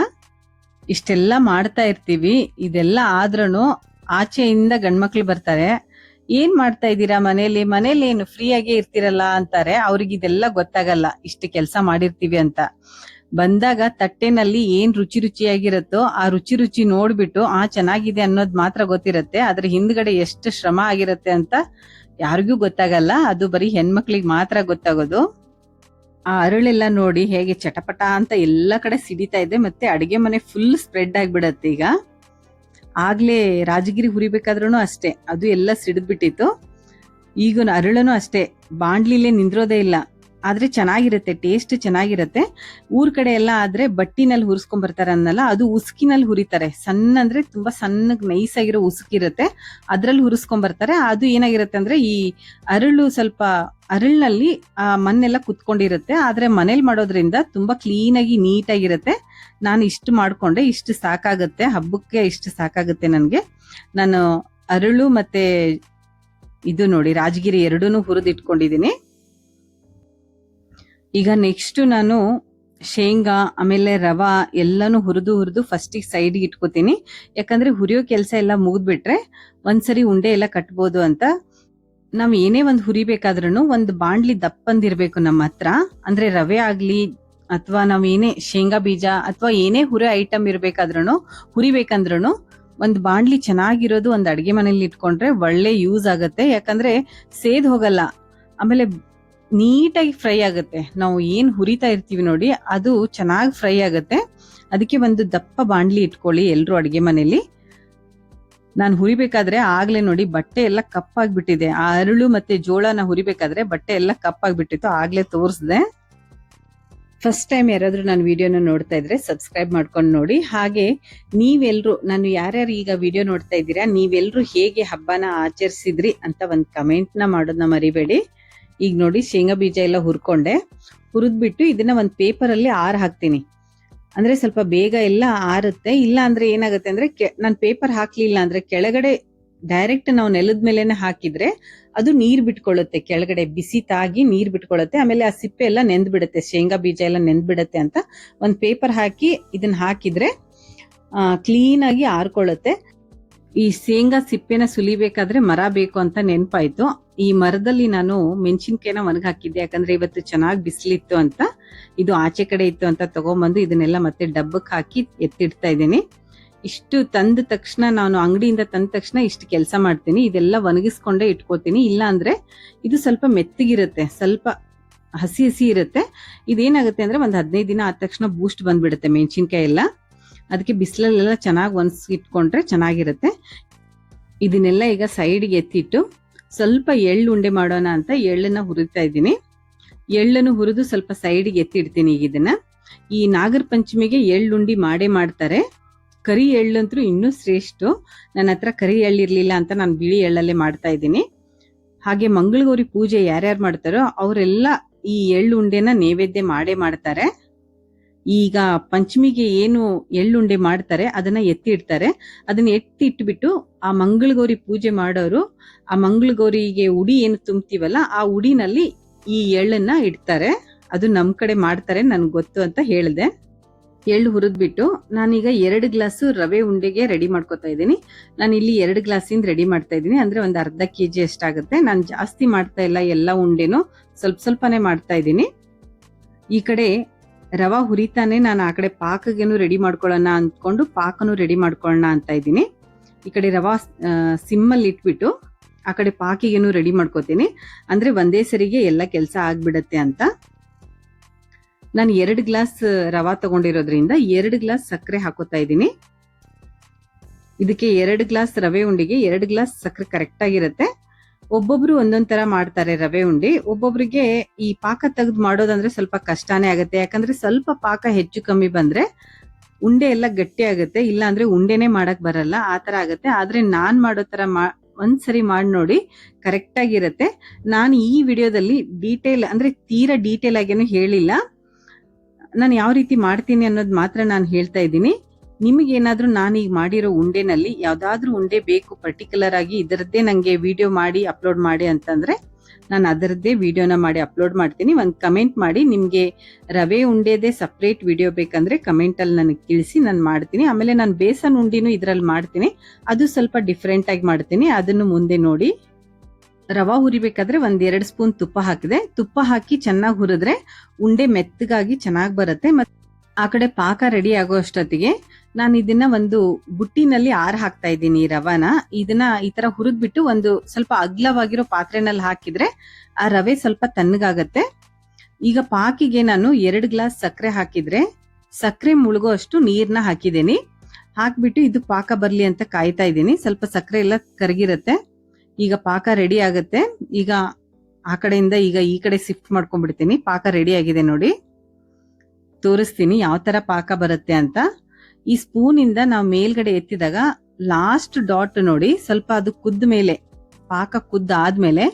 ಇಷ್ಟೆಲ್ಲ ಮಾಡ್ತಾ ಇರ್ತೀವಿ. ಇದೆಲ್ಲ ಆದ್ರೂ ಆಚೆಯಿಂದ ಗಂಡ್ಮಕ್ಳು ಬರ್ತಾರೆ. ಏನ್ ಮಾಡ್ತಾ ಇದ್ದೀರಾ ಮನೇಲಿ ಏನು ಫ್ರೀ ಆಗೇ ಇರ್ತಿರಲ್ಲ ಅಂತಾರೆ. ಅವ್ರಿಗೆ ಇದೆಲ್ಲ ಗೊತ್ತಾಗಲ್ಲ, ಇಷ್ಟು ಕೆಲಸ ಮಾಡಿರ್ತೀವಿ ಅಂತ. ಬಂದಾಗ ತಟ್ಟೆನಲ್ಲಿ ಏನ್ ರುಚಿಯಾಗಿರುತ್ತೋ ಆ ರುಚಿ ನೋಡ್ಬಿಟ್ಟು ಚೆನ್ನಾಗಿದೆ ಅನ್ನೋದ್ ಮಾತ್ರ ಗೊತ್ತಿರತ್ತೆ. ಅದ್ರ ಹಿಂದ್ಗಡೆ ಎಷ್ಟು ಶ್ರಮ ಆಗಿರತ್ತೆ ಅಂತ ಯಾರಿಗೂ ಗೊತ್ತಾಗಲ್ಲ. ಅದು ಬರೀ ಹೆಣ್ಮಕ್ಳಿಗೆ ಮಾತ್ರ ಗೊತ್ತಾಗೋದು. ಆ ಅರಳೆಲ್ಲ ನೋಡಿ ಹೇಗೆ ಚಟಪಟ ಅಂತ ಎಲ್ಲ ಕಡೆ ಸಿಡಿತಾ ಇದೆ. ಮತ್ತೆ ಅಡಿಗೆ ಮನೆ ಫುಲ್ ಸ್ಪ್ರೆಡ್ ಆಗ್ಬಿಡತ್ತೆ. ಈಗ ಆಗ್ಲೇ ರಾಜಗಿರಿ ಹುರಿಬೇಕಾದ್ರೂ ಅಷ್ಟೇ, ಅದು ಎಲ್ಲ ಸಿಡಿದ್ಬಿಟ್ಟಿತ್ತು. ಈಗ ಅರಳನು ಅಷ್ಟೇ ಬಾಂಡ್ಲಿಲೇ ನಿಂದ್ರೋದೇ ಇಲ್ಲ. ಆದ್ರೆ ಚೆನ್ನಾಗಿರುತ್ತೆ, ಟೇಸ್ಟ್ ಚೆನ್ನಾಗಿರುತ್ತೆ. ಊರ್ ಕಡೆ ಎಲ್ಲ ಆದ್ರೆ ಬಟ್ಟಿನಲ್ಲಿ ಹುರಿಸ್ಕೊಂಡ್ ಬರ್ತಾರೆ ಅನ್ನಲ್ಲ, ಅದು ಉಸ್ಕಿನಲ್ಲಿ ಹುರಿತಾರೆ. ಸಣ್ಣ ಅಂದ್ರೆ ತುಂಬಾ ಸಣ್ಣಗ್ ನೈಸ್ ಆಗಿರೋ ಉಸುಕಿರುತ್ತೆ, ಅದ್ರಲ್ಲಿ ಹುರಿಸ್ಕೊಂಡ್ ಬರ್ತಾರೆ. ಅದು ಏನಾಗಿರುತ್ತೆ ಅಂದ್ರೆ ಈ ಅರಳು ಸ್ವಲ್ಪ ಅರಳಿನಲ್ಲಿ ಮಣ್ಣೆಲ್ಲ ಕುತ್ಕೊಂಡಿರುತ್ತೆ. ಆದ್ರೆ ಮನೇಲಿ ಮಾಡೋದ್ರಿಂದ ತುಂಬಾ ಕ್ಲೀನ್ ಆಗಿ ನೀಟಾಗಿರುತ್ತೆ. ನಾನು ಇಷ್ಟು ಮಾಡ್ಕೊಂಡೆ, ಇಷ್ಟು ಸಾಕಾಗುತ್ತೆ ಹಬ್ಬಕ್ಕೆ, ಇಷ್ಟು ಸಾಕಾಗುತ್ತೆ ನನ್ಗೆ. ನಾನು ಅರಳು ಮತ್ತೆ ಇದು ನೋಡಿ ರಾಜಗಿರಿ ಎರಡೂನು ಹುರಿದಿಟ್ಕೊಂಡಿದೀನಿ. ಈಗ ನೆಕ್ಸ್ಟ್ ನಾನು ಶೇಂಗಾ ಆಮೇಲೆ ರವಾ ಎಲ್ಲಾನು ಹುರಿದು ಫಸ್ಟಿಗೆ ಸೈಡ್ಗೆ ಇಟ್ಕೋತೀನಿ. ಯಾಕಂದ್ರೆ ಹುರಿಯೋ ಕೆಲಸ ಎಲ್ಲ ಮುಗಿದ್ಬಿಟ್ರೆ ಒಂದ್ಸರಿ ಉಂಡೆ ಎಲ್ಲ ಕಟ್ಬೋದು ಅಂತ. ನಾವ್ ಏನೇ ಒಂದ್ ಹುರಿಬೇಕಾದ್ರೂ ಒಂದ್ ಬಾಂಡ್ಲಿ ದಪ್ಪಂದಿರ್ಬೇಕು ನಮ್ಮ ಹತ್ರ. ಅಂದ್ರೆ ರವೆ ಆಗ್ಲಿ ಅಥವಾ ನಾವ್ ಏನೇ ಶೇಂಗಾ ಬೀಜ ಅಥವಾ ಏನೇ ಹುರಿ ಐಟಮ್ ಇರ್ಬೇಕಾದ್ರೂ ಹುರಿಬೇಕಂದ್ರೂ ಒಂದ್ ಬಾಂಡ್ಲಿ ಚೆನ್ನಾಗಿರೋದು ಒಂದ್ ಅಡ್ಗೆ ಮನೇಲಿ ಇಟ್ಕೊಂಡ್ರೆ ಒಳ್ಳೆ ಯೂಸ್ ಆಗತ್ತೆ. ಯಾಕಂದ್ರೆ ಸೇದ್ ಹೋಗಲ್ಲ, ಆಮೇಲೆ ನೀಟಾಗಿ ಫ್ರೈ ಆಗುತ್ತೆ. ನಾವು ಏನ್ ಹುರಿತಾ ಇರ್ತೀವಿ ನೋಡಿ ಅದು ಚೆನ್ನಾಗಿ ಫ್ರೈ ಆಗುತ್ತೆ. ಅದಕ್ಕೆ ಒಂದು ದಪ್ಪ ಬಾಂಡ್ಲಿ ಇಟ್ಕೊಳ್ಳಿ ಎಲ್ರು ಅಡ್ಗೆ ಮನೇಲಿ. ನಾನು ಹುರಿಬೇಕಾದ್ರೆ ಆಗ್ಲೇ ನೋಡಿ ಬಟ್ಟೆ ಎಲ್ಲ ಕಪ್ಪಾಗ್ಬಿಟ್ಟಿದೆ. ಆ ಅರಳು ಮತ್ತೆ ಜೋಳನ ಹುರಿಬೇಕಾದ್ರೆ ಬಟ್ಟೆ ಎಲ್ಲ ಕಪ್ಪಾಗ್ಬಿಟ್ಟಿತ್ತು, ಆಗ್ಲೇ ತೋರಿಸ್ದೆ. ಫಸ್ಟ್ ಟೈಮ್ ಯಾರಾದ್ರೂ ನಾನು ವಿಡಿಯೋನ ನೋಡ್ತಾ ಇದ್ರೆ ಸಬ್ಸ್ಕ್ರೈಬ್ ಮಾಡ್ಕೊಂಡು ನೋಡಿ. ಹಾಗೆ ನೀವೆಲ್ರು, ನಾನು ಯಾರ್ಯಾರು ಈಗ ವಿಡಿಯೋ ನೋಡ್ತಾ ಇದ್ದೀರಾ, ನೀವೆಲ್ರು ಹೇಗೆ ಹಬ್ಬನ ಆಚರಿಸಿದ್ರಿ ಅಂತ ಒಂದ್ ಕಮೆಂಟ್ ನ ಮಾಡೋದನ್ನ ಮರಿಬೇಡಿ. ಈಗ ನೋಡಿ ಶೇಂಗಾ ಬೀಜ ಎಲ್ಲ ಹುರ್ಕೊಂಡೆ. ಹುರಿದ್ಬಿಟ್ಟು ಇದನ್ನ ಒಂದು ಪೇಪರಲ್ಲಿ ಹಾಕ್ತೀನಿ. ಅಂದ್ರೆ ಸ್ವಲ್ಪ ಬೇಗ ಎಲ್ಲ ಆರುತ್ತೆ. ಇಲ್ಲ ಅಂದ್ರೆ ಏನಾಗುತ್ತೆ ಅಂದ್ರೆ ನಾನು ಪೇಪರ್ ಹಾಕ್ಲಿಲ್ಲ ಅಂದ್ರೆ ಕೆಳಗಡೆ ಡೈರೆಕ್ಟ್ ನಾವು ನೆಲದ ಮೇಲೆನೆ ಹಾಕಿದ್ರೆ ಅದು ನೀರ್ ಬಿಟ್ಕೊಳ್ಳುತ್ತೆ, ಕೆಳಗಡೆ ಬಿಸಿ ತಾಗಿ ನೀರ್ ಬಿಟ್ಕೊಳ್ಳುತ್ತೆ. ಆಮೇಲೆ ಆ ಸಿಪ್ಪೆ ಎಲ್ಲ ನೆಂದ್ ಬಿಡುತ್ತೆ, ಶೇಂಗಾ ಬೀಜ ಎಲ್ಲ ನೆಂದ್ ಬಿಡುತ್ತೆ ಅಂತ ಒಂದ್ ಪೇಪರ್ ಹಾಕಿ ಇದನ್ನ ಹಾಕಿದ್ರೆ ಕ್ಲೀನ್ ಆಗಿ ಆರ್ಕೊಳ್ಳುತ್ತೆ. ಈ ಶೇಂಗಾ ಸಿಪ್ಪೆನ ಸುಲಿಬೇಕಾದ್ರೆ ಮರ ಬೇಕು ಅಂತ ನೆನ್ಪಾಯ್ತು. ಈ ಮರದಲ್ಲಿ ನಾನು ಮೆಣಸಿನ್ಕಾಯಿನ ಒಣಗಿ ಹಾಕಿದ್ದೆ, ಯಾಕಂದ್ರೆ ಇವತ್ತು ಚೆನ್ನಾಗಿ ಬಿಸಿಲಿತ್ತು ಅಂತ. ಇದು ಆಚೆ ಕಡೆ ಇತ್ತು ಅಂತ ತಗೊಂಡ್ಬಂದು ಇದನ್ನೆಲ್ಲ ಮತ್ತೆ ಡಬ್ಬಕ್ಕೆ ಹಾಕಿ ಎತ್ತಿಡ್ತಾ ಇದ್ದೀನಿ. ಇಷ್ಟು ತಂದ ತಕ್ಷಣ, ನಾನು ಅಂಗಡಿಯಿಂದ ತಂದ ತಕ್ಷಣ ಇಷ್ಟು ಕೆಲಸ ಮಾಡ್ತೀನಿ. ಇದೆಲ್ಲ ಒಣಗಿಸ್ಕೊಂಡೇ ಇಟ್ಕೋತೀನಿ. ಇಲ್ಲ ಅಂದ್ರೆ ಇದು ಸ್ವಲ್ಪ ಮೆತ್ತಗಿರುತ್ತೆ, ಸ್ವಲ್ಪ ಹಸಿ ಹಸಿ ಇರುತ್ತೆ. ಇದೇನಾಗುತ್ತೆ ಅಂದ್ರೆ ಒಂದ್ 15 ದಿನ ಆದ ತಕ್ಷಣ ಬೂಸ್ಟ್ ಬಂದ್ಬಿಡುತ್ತೆ ಮೆಣಸಿನ್ಕಾಯಿ ಎಲ್ಲ. ಅದಕ್ಕೆ ಬಿಸಿಲಲ್ಲೆಲ್ಲ ಚೆನ್ನಾಗಿ ಒಣಗಿಟ್ಕೊಂಡ್ರೆ ಚೆನ್ನಾಗಿರುತ್ತೆ. ಇದನ್ನೆಲ್ಲ ಈಗ ಸೈಡ್ಗೆ ಎತ್ತಿಟ್ಟು ಸ್ವಲ್ಪ ಎಳ್ಳು ಉಂಡೆ ಮಾಡೋಣ ಅಂತ ಎಳ್ಳನ್ನ ಹುರಿತಾ ಇದ್ದೀನಿ. ಎಳ್ಳನ್ನು ಹುರಿದು ಸ್ವಲ್ಪ ಸೈಡ್ಗೆ ಎತ್ತಿಡ್ತೀನಿ. ಈಗ ಇದನ್ನ ಈ ನಾಗರ ಪಂಚಮಿಗೆ ಎಳ್ಳುಂಡಿ ಮಾಡೇ ಮಾಡ್ತಾರೆ. ಕರಿ ಎಳ್ಳಂತೂ ಇನ್ನೂ ಶ್ರೇಷ್ಠ. ನನ್ನ ಹತ್ರ ಕರಿ ಎಳ್ಳಿರ್ಲಿಲ್ಲ ಅಂತ ನಾನು ಬಿಳಿ ಎಳ್ಳಲ್ಲೇ ಮಾಡ್ತಾ ಇದ್ದೀನಿ. ಹಾಗೆ ಮಂಗಳಗೌರಿ ಪೂಜೆ ಯಾರ್ಯಾರು ಮಾಡ್ತಾರೋ ಅವರೆಲ್ಲ ಈ ಎಳ್ಳು ಉಂಡೆನ ನೈವೇದ್ಯ ಮಾಡೇ ಮಾಡ್ತಾರೆ. ಈಗ ಪಂಚಮಿಗೆ ಏನು ಎಳ್ಳುಂಡೆ ಮಾಡ್ತಾರೆ ಅದನ್ನ ಎತ್ತಿ ಇಡ್ತಾರೆ. ಅದನ್ನ ಎತ್ತಿ ಇಟ್ಬಿಟ್ಟು ಆ ಮಂಗಳಗೌರಿ ಪೂಜೆ ಮಾಡೋರು ಆ ಮಂಗಳಗೌರಿಗೆ ಉಡಿ ಏನು ತುಂಬ್ತೀವಲ್ಲ ಆ ಉಡಿನಲ್ಲಿ ಈ ಎಳ್ಳನ್ನ ಇಡ್ತಾರೆ. ಅದು ನಮ್ ಕಡೆ ಮಾಡ್ತಾರೆ, ನನ್ಗೆ ಗೊತ್ತು ಅಂತ ಹೇಳಿದೆ. ಎಳ್ಳು ಹುರಿದ್ಬಿಟ್ಟು ನಾನೀಗ 2 ಗ್ಲಾಸ್ ರವೆ ಉಂಡೆಗೆ ರೆಡಿ ಮಾಡ್ಕೊತಾ ಇದ್ದೀನಿ. ನಾನು ಇಲ್ಲಿ 2 ಗ್ಲಾಸಿಂದ ರೆಡಿ ಮಾಡ್ತಾ ಇದ್ದೀನಿ. ಅಂದ್ರೆ ಒಂದು ಅರ್ಧ ಕೆಜಿ ಅಷ್ಟಾಗುತ್ತೆ. ನಾನು ಜಾಸ್ತಿ ಮಾಡ್ತಾ ಇಲ್ಲ, ಎಲ್ಲ ಉಂಡೆನು ಸ್ವಲ್ಪ ಸ್ವಲ್ಪನೇ ಮಾಡ್ತಾ ಇದ್ದೀನಿ. ಈ ಕಡೆ ರವಾ ಹುರಿತಾನೆ ನಾನು ಆ ಕಡೆ ಪಾಕಗೇನು ರೆಡಿ ಮಾಡ್ಕೊಳ್ಳೋಣ ಅಂದ್ಕೊಂಡು ಪಾಕನು ರೆಡಿ ಮಾಡ್ಕೊಳ್ಳೋಣ ಅಂತ ಇದ್ದೀನಿ. ಈ ಕಡೆ ರವಾ ಸಿಮ್ಮಲ್ಲಿ ಇಟ್ಬಿಟ್ಟು ಆ ಕಡೆ ಪಾಕಿಗೇನು ರೆಡಿ ಮಾಡ್ಕೋತೀನಿ. ಅಂದ್ರೆ ಒಂದೇ ಸರಿಗೆ ಎಲ್ಲ ಕೆಲಸ ಆಗ್ಬಿಡತ್ತೆ ಅಂತ. ನಾನು 2 ಗ್ಲಾಸ್ ರವಾ ತಗೊಂಡಿರೋದ್ರಿಂದ 2 ಗ್ಲಾಸ್ ಸಕ್ಕರೆ ಹಾಕೋತಾ ಇದ್ದೀನಿ. ಇದಕ್ಕೆ 2 ಗ್ಲಾಸ್ ರವೆ ಉಂಡಿಗೆ 2 ಗ್ಲಾಸ್ ಸಕ್ಕರೆ ಕರೆಕ್ಟ್ ಆಗಿರುತ್ತೆ. ಒಬ್ಬೊಬ್ರು ಒಂದೊಂದ್ ತರ ಮಾಡ್ತಾರೆ ರವೆ ಉಂಡಿ. ಒಬ್ಬೊಬ್ರಿಗೆ ಈ ಪಾಕ ತೆಗೆದು ಮಾಡೋದಂದ್ರೆ ಸ್ವಲ್ಪ ಕಷ್ಟನೇ ಆಗುತ್ತೆ. ಯಾಕಂದ್ರೆ ಸ್ವಲ್ಪ ಪಾಕ ಹೆಚ್ಚು ಕಮ್ಮಿ ಬಂದ್ರೆ ಉಂಡೆ ಎಲ್ಲ ಗಟ್ಟಿ ಆಗುತ್ತೆ, ಇಲ್ಲ ಅಂದ್ರೆ ಉಂಡೆನೆ ಮಾಡಕ್ ಬರಲ್ಲ, ಆ ತರ ಆಗುತ್ತೆ. ಆದ್ರೆ ನಾನ್ ಮಾಡೋ ತರ ಒಂದ್ಸರಿ ಮಾಡಿ ನೋಡಿ, ಕರೆಕ್ಟ್ ಆಗಿರುತ್ತೆ. ನಾನು ಈ ವಿಡಿಯೋದಲ್ಲಿ ಡೀಟೇಲ್ ಅಂದ್ರೆ ತೀರಾ ಡೀಟೇಲ್ ಆಗೇನು ಹೇಳಿಲ್ಲ. ನಾನು ಯಾವ ರೀತಿ ಮಾಡ್ತೀನಿ ಅನ್ನೋದು ಮಾತ್ರ ನಾನು ಹೇಳ್ತಾ ಇದ್ದೀನಿ. ನಿಮಗೇನಾದ್ರೂ ನಾನೀಗ ಮಾಡಿರೋ ಉಂಡೆನಲ್ಲಿ ಯಾವ್ದಾದ್ರೂ ಉಂಡೆ ಬೇಕು ಪರ್ಟಿಕ್ಯುಲರ್ ಆಗಿ ಇದರದ್ದೇ ನಂಗೆ ವಿಡಿಯೋ ಮಾಡಿ ಅಪ್ಲೋಡ್ ಮಾಡಿ ಅಂತಂದ್ರೆ ನಾನು ಅದರದ್ದೇ ವಿಡಿಯೋನ ಮಾಡಿ ಅಪ್ಲೋಡ್ ಮಾಡ್ತೀನಿ. ಒಂದು ಕಮೆಂಟ್ ಮಾಡಿ, ನಿಮ್ಗೆ ರವೆ ಉಂಡೆದೇ ಸಪ್ರೇಟ್ ವಿಡಿಯೋ ಬೇಕಂದ್ರೆ ಕಮೆಂಟ್ ಅಲ್ಲಿ ನನಗೆ ತಿಳಿಸಿ, ನಾನು ಮಾಡ್ತೀನಿ. ಆಮೇಲೆ ನಾನು ಬೇಸನ್ ಉಂಡಿನೂ ಇದ್ರಲ್ಲಿ ಮಾಡ್ತೀನಿ, ಅದು ಸ್ವಲ್ಪ ಡಿಫ್ರೆಂಟ್ ಆಗಿ ಮಾಡ್ತೀನಿ, ಅದನ್ನು ಮುಂದೆ ನೋಡಿ. ರವಾ ಹುರಿಬೇಕಾದ್ರೆ 1-2 ಸ್ಪೂನ್ ತುಪ್ಪ ಹಾಕಿದೆ. ತುಪ್ಪ ಹಾಕಿ ಚೆನ್ನಾಗಿ ಹುರಿದ್ರೆ ಉಂಡೆ ಮೆತ್ತಗಾಗಿ ಚೆನ್ನಾಗಿ ಬರುತ್ತೆ. ಮತ್ತೆ ಆ ಕಡೆ ಪಾಕ ರೆಡಿ ಆಗೋ ಅಷ್ಟೊತ್ತಿಗೆ ನಾನು ಇದನ್ನ ಒಂದು ಬುಟ್ಟಿನಲ್ಲಿ ಹಾಕ್ತಾ ಇದ್ದೀನಿ. ಈ ರವಾನ ಇದನ್ನ ಈ ತರ ಹುರಿದ್ಬಿಟ್ಟು ಒಂದು ಸ್ವಲ್ಪ ಅಗ್ಲವಾಗಿರೋ ಪಾತ್ರೆನಲ್ಲಿ ಹಾಕಿದ್ರೆ ಆ ರವೆ ಸ್ವಲ್ಪ ತಣ್ಣಗಾಗತ್ತೆ. ಈಗ ಪಾಕಿಗೆ ನಾನು 2 ಗ್ಲಾಸ್ ಸಕ್ಕರೆ ಹಾಕಿದ್ರೆ ಸಕ್ಕರೆ ಮುಳುಗೋ ಅಷ್ಟು ನೀರ್ನ ಹಾಕಿದ್ದೀನಿ. ಹಾಕ್ಬಿಟ್ಟು ಇದು ಪಾಕ ಬರ್ಲಿ ಅಂತ ಕಾಯ್ತಾ ಇದ್ದೀನಿ. ಸ್ವಲ್ಪ ಸಕ್ಕರೆ ಎಲ್ಲ ಕರಗಿರತ್ತೆ. ಈಗ ಪಾಕ ರೆಡಿ ಆಗತ್ತೆ. ಈಗ ಆ ಕಡೆಯಿಂದ ಈಗ ಈ ಕಡೆ ಶಿಫ್ಟ್ ಮಾಡ್ಕೊಂಡ್ಬಿಡ್ತೀನಿ. ಪಾಕ ರೆಡಿ ಆಗಿದೆ ನೋಡಿ, ತೋರಿಸ್ತೀನಿ ಯಾವ ತರ ಪಾಕ ಬರುತ್ತೆ ಅಂತ. ಈ ಸ್ಪೂನ್ ಇಂದ ನಾವು ಮೇಲ್ಗಡೆ ಎತ್ತಿದಾಗ ಲಾಸ್ಟ್ ಡಾಟ್ ನೋಡಿ, ಸ್ವಲ್ಪ ಅದು ಕುದ್ದ ಮೇಲೆ, ಪಾಕ ಕುದ್ದ ಆದ್ಮೇಲೆ